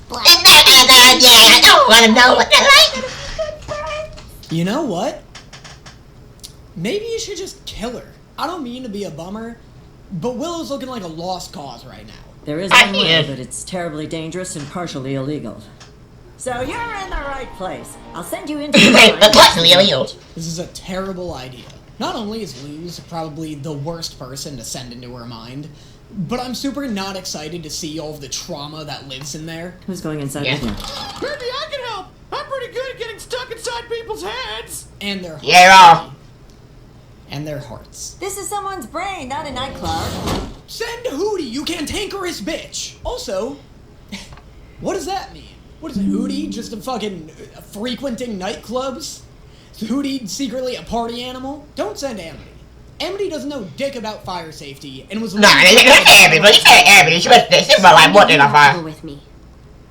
I don't want to know what they're like. You know what? Maybe you should just kill her. I don't mean to be a bummer, but Willow's looking like a lost cause right now. There is one way, but it's terribly dangerous and partially illegal. So you're in the right place. I'll send you into This is a terrible idea. Not only is Luz probably the worst person to send into her mind, but I'm super not excited to see all of the trauma that lives in there. Who's going inside with you? Maybe I can help. I'm pretty good at getting stuck inside people's heads. And their hearts. Yeah. And their hearts. This is someone's brain, not a nightclub. Send Hootie, you cantankerous bitch! Also, what does that mean? What is Hootie? Just a fucking frequenting nightclubs? Is Hootie secretly a party animal? Don't send Amity. Amity doesn't know dick about fire safety and was Nah, Amity, but you said Amity. She was like, what in a fire? With me.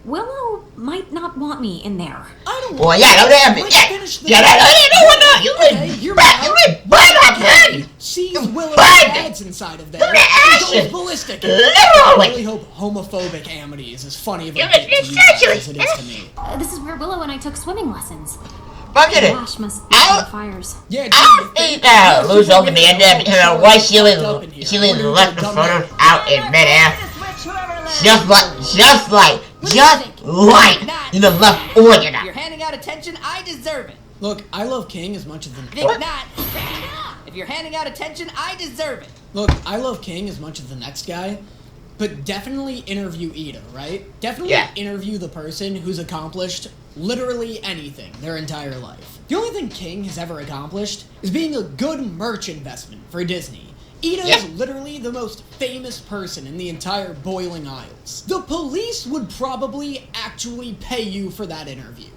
Willow might not want me in there. I don't Well, yeah, no damn it. Yeah, no, you would burn up, man. Sees Willow's dad's inside of there. And goes ballistic. I really hope homophobic Amity is as funny of a bit to you guys as it is to me. This is where Willow and I took swimming lessons. Fuck it. Ash must be on fires. Yeah, I don't think that Luz opened the end of it, her wife, she left the photos out in midair. Just like, you know, left Oregon. If you're handing out attention, I deserve it. Look, I love King as much as the... Think not. If you're handing out attention, I deserve it. Look, I love King as much as the next guy, but definitely interview Ida, right? Definitely interview the person who's accomplished literally anything their entire life. The only thing King has ever accomplished is being a good merch investment for Disney. Ida is literally the most famous person in the entire Boiling Isles. The police would probably actually pay you for that interview.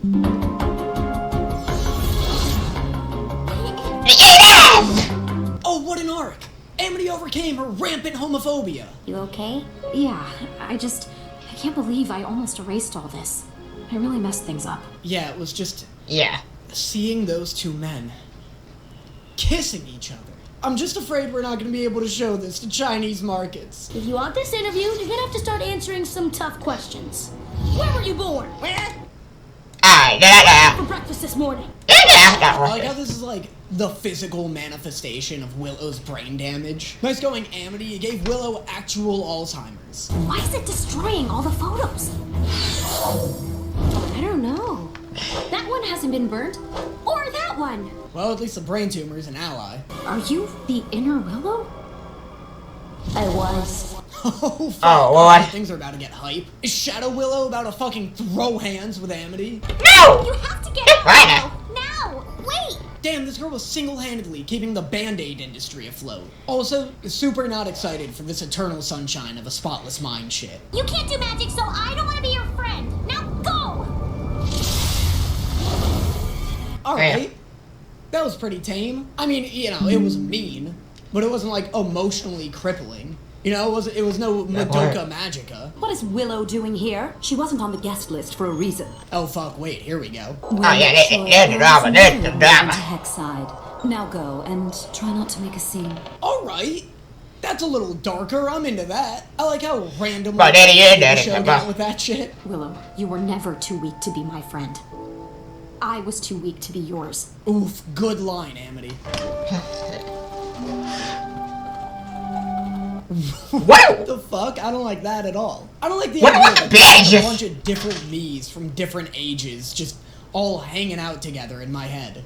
Oh, what an arc! Amity overcame her rampant homophobia. You okay? Yeah, I can't believe I almost erased all this. I really messed things up. Yeah, it was just... Yeah. Seeing those two men kissing each other. I'm just afraid we're not going to be able to show this to Chinese markets. If you want this interview, you're gonna have to start answering some tough questions. Where were you born? Where? For breakfast this morning. I like how this is like the physical manifestation of Willow's brain damage. Nice going, Amity. You gave Willow actual Alzheimer's. Why is it destroying all the photos? I don't know. That one hasn't been burnt. Or that one. Well, at least the brain tumor is an ally. Are you the inner Willow? I was. Oh, fuck. Oh, what? Things are about to get hype. Is Shadow Willow about to fucking throw hands with Amity? No! You have to get out now! Wait! Damn, this girl was single-handedly keeping the Band-Aid industry afloat. Also, super not excited for this eternal sunshine of a spotless mind shit. You can't do magic, so I don't want to be your friend. Now go! Alright. That was pretty tame. I mean, you know, it was mean, but it wasn't like emotionally crippling. You know, it was no Madoka Magica. What is Willow doing here? She wasn't on the guest list for a reason. Oh fuck, wait, here we go. Oh yeah, there's the drama, there's the drama. Hexside. Now go, and try not to make a scene. Alright. That's a little darker, I'm into that. I like how randomly show got with that shit. Willow, you were never too weak to be my friend. I was too weak to be yours. Oof, good line, Amity. What the fuck? I don't like that at all. I don't like the idea that a bunch of different me's from different ages just all hanging out together in my head.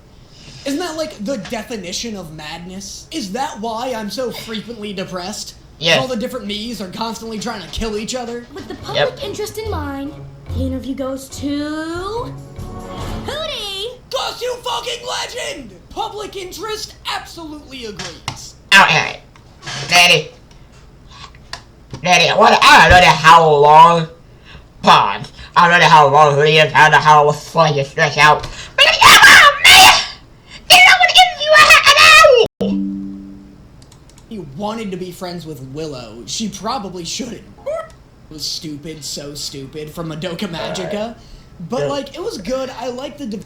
Isn't that like the definition of madness? Is that why I'm so frequently depressed? Yes. All the different me's are constantly trying to kill each other? With the public interest in mind, the interview goes to... Hootie! Cause you fucking legend! Public interest absolutely agrees. Okay. Daddy, I don't know how long, pause, I don't know how long Hootie is, I don't know how long you stretch out, but oh man! It's not an interview I had an hour! He wanted to be friends with Willow. She probably shouldn't. It was stupid, so stupid, from Madoka Magica. But, like, it was good. I like the...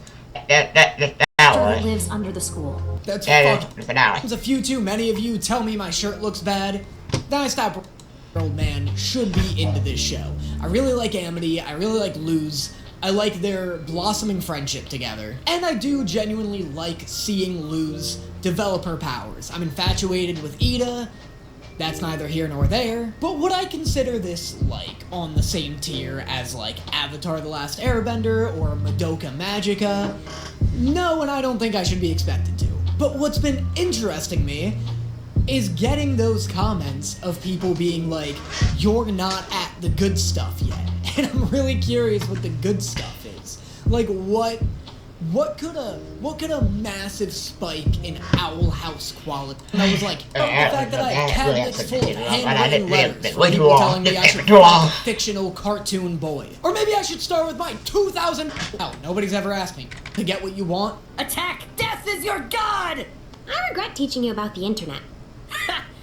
Who lives under the school. That's fucking... There's a few too many of you tell me my shirt looks bad. Then I stop... Old man should be into this show. I really like Amity. I really like Luz. I like their blossoming friendship together. And I do genuinely like seeing Luz develop her powers. I'm infatuated with Ida. That's neither here nor there. But would I consider this, like, on the same tier as, like, Avatar The Last Airbender or Madoka Magica? No, and I don't think I should be expected to. But what's been interesting me is getting those comments of people being like, you're not at the good stuff yet. And I'm really curious what the good stuff is. Like, what could a massive spike in Owl House quality? And I was like, oh, the fact that I have cabinets full of handwritten letters from people telling me I should fuck a fictional cartoon boy. Or maybe I should start with my 2,000... Oh, nobody's ever asked me. To get what you want? Attack! Death is your god! I regret teaching you about the internet.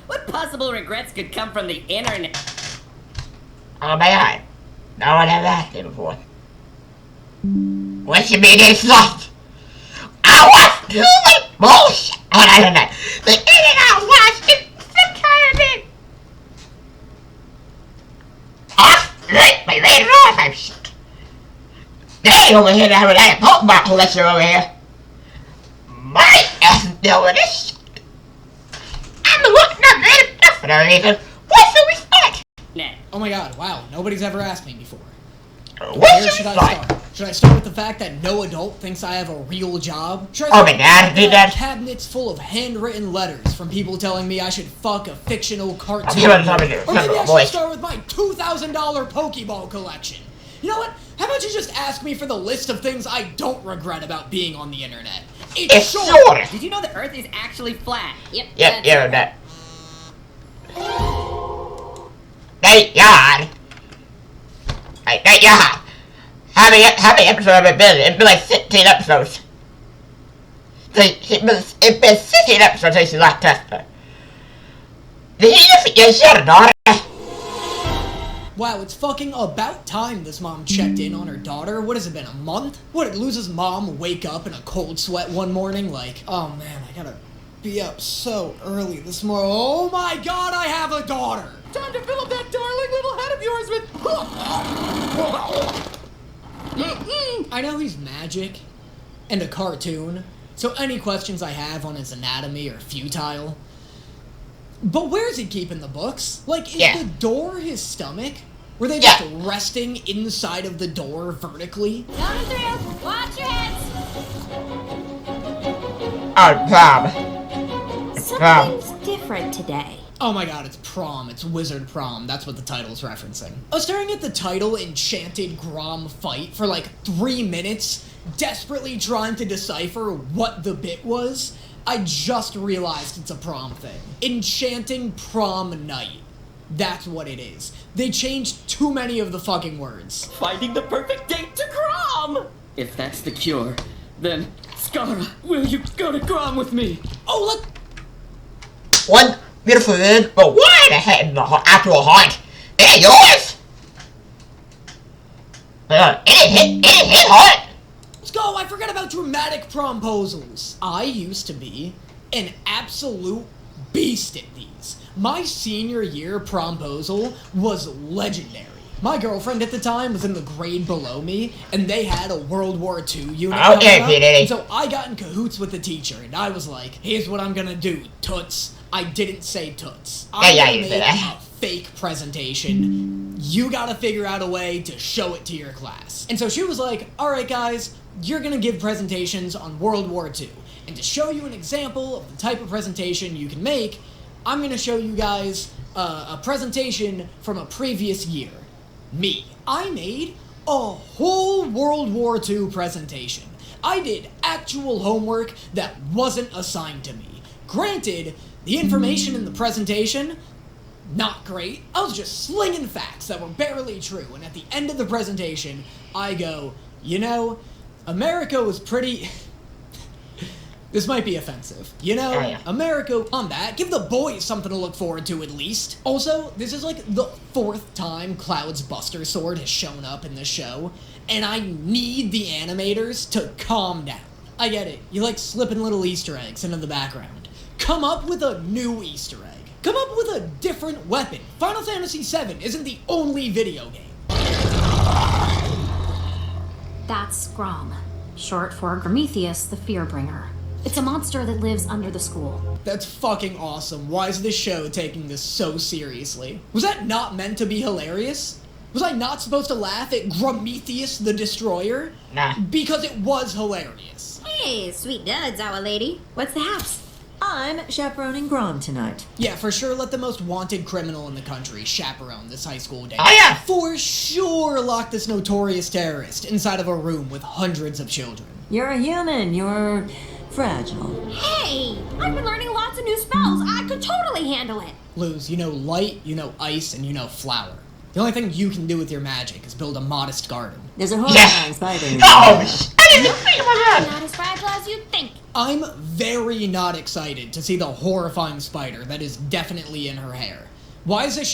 What possible regrets could come from the internet? Oh my god. No one has asked me before. What you mean it's lost? I watched too much bullshit on the internet. The internet lost it sometime. My later on, I'm shit. They over here having that Pokemon collection over here. My ass is doing this shit. I'm looking up random stuff for no reason. What's the respect? Oh my god, wow, nobody's ever asked me before. Where should I start? Should I start with the fact that no adult thinks I have a real job? Should Oh my god, did that? Cabinets full of handwritten letters from people telling me I should fuck a fictional cartoon. Or maybe I should start with my $2,000 Pokeball collection. You know what? How about you just ask me for the list of things I don't regret about being on the internet? It's short! Did you know the Earth is actually flat? Yep, that. Thank God. Thank God. How many episodes have it been? It's been like 16 episodes. It's been 16 episodes since you last tested her. Did you just get shot a daughter? Wow, it's fucking about time this mom checked in on her daughter. What has it been, a month? What, did Luz's mom wake up in a cold sweat one morning like, oh man, I gotta be up so early this morning. Oh my god, I have a daughter! Time to fill up that darling little head of yours with... I know he's magic and a cartoon, so any questions I have on his anatomy are futile. But where's he keeping the books? Like, is the door his stomach? Were they just resting inside of the door vertically? Coming through. Watch your heads. Oh, prom. Something's different today. Oh my god, it's prom. It's Wizard Prom. That's what the title's referencing. I was staring at the title Enchanted Grom Fight for like 3 minutes, desperately trying to decipher what the bit was. I just realized it's a prom thing. Enchanting Prom Night. That's what it is. They changed too many of the fucking words. Finding the perfect date to Grom! If that's the cure, then, Skara, will you go to Grom with me? Oh, look! One beautiful word, but why the heck in the actual heart? It ain't yours! It ain't heart! Let's go! I forgot about dramatic promposals. I used to be an absolute beast at these. My senior year promposal was legendary. My girlfriend at the time was in the grade below me, and they had a World War II unit coming up, and so I got in cahoots with the teacher, and I was like, here's what I'm gonna do, toots. I didn't say toots. I'm gonna make a fake presentation. You gotta figure out a way to show it to your class. And so she was like, alright guys, you're gonna give presentations on World War II. And to show you an example of the type of presentation you can make, I'm going to show you guys a presentation from a previous year. Me. I made a whole World War II presentation. I did actual homework that wasn't assigned to me. Granted, the information in the presentation, not great. I was just slinging facts that were barely true, and at the end of the presentation, I go, you know, America was pretty... This might be offensive. You know, America, on that, give the boys something to look forward to at least. Also, this is like the 4th time Cloud's Buster Sword has shown up in the show, and I need the animators to calm down. I get it. You like slipping little Easter eggs into the background. Come up with a new Easter egg. Come up with a different weapon. Final Fantasy VII isn't the only video game. That's Grom, short for Prometheus the Fearbringer. It's a monster that lives under the school. That's fucking awesome. Why is this show taking this so seriously? Was that not meant to be hilarious? Was I not supposed to laugh at Prometheus the Destroyer? Nah. Because it was hilarious. Hey, sweet duds, our lady. What's the haps? I'm chaperoning Grom tonight. Yeah, for sure, let the most wanted criminal in the country chaperone this high school day. Oh, yeah. For sure, lock this notorious terrorist inside of a room with hundreds of children. You're a human. You're fragile. Hey, I've been learning lots of new spells. I could totally handle it. Luz, you know light, you know ice, and you know flower. The only thing you can do with your magic is build a modest garden. There's a horrifying spider in Oh, I didn't think about that. Not as fragile as you'd think. I'm very not excited to see the horrifying spider that is definitely in her hair. Why is this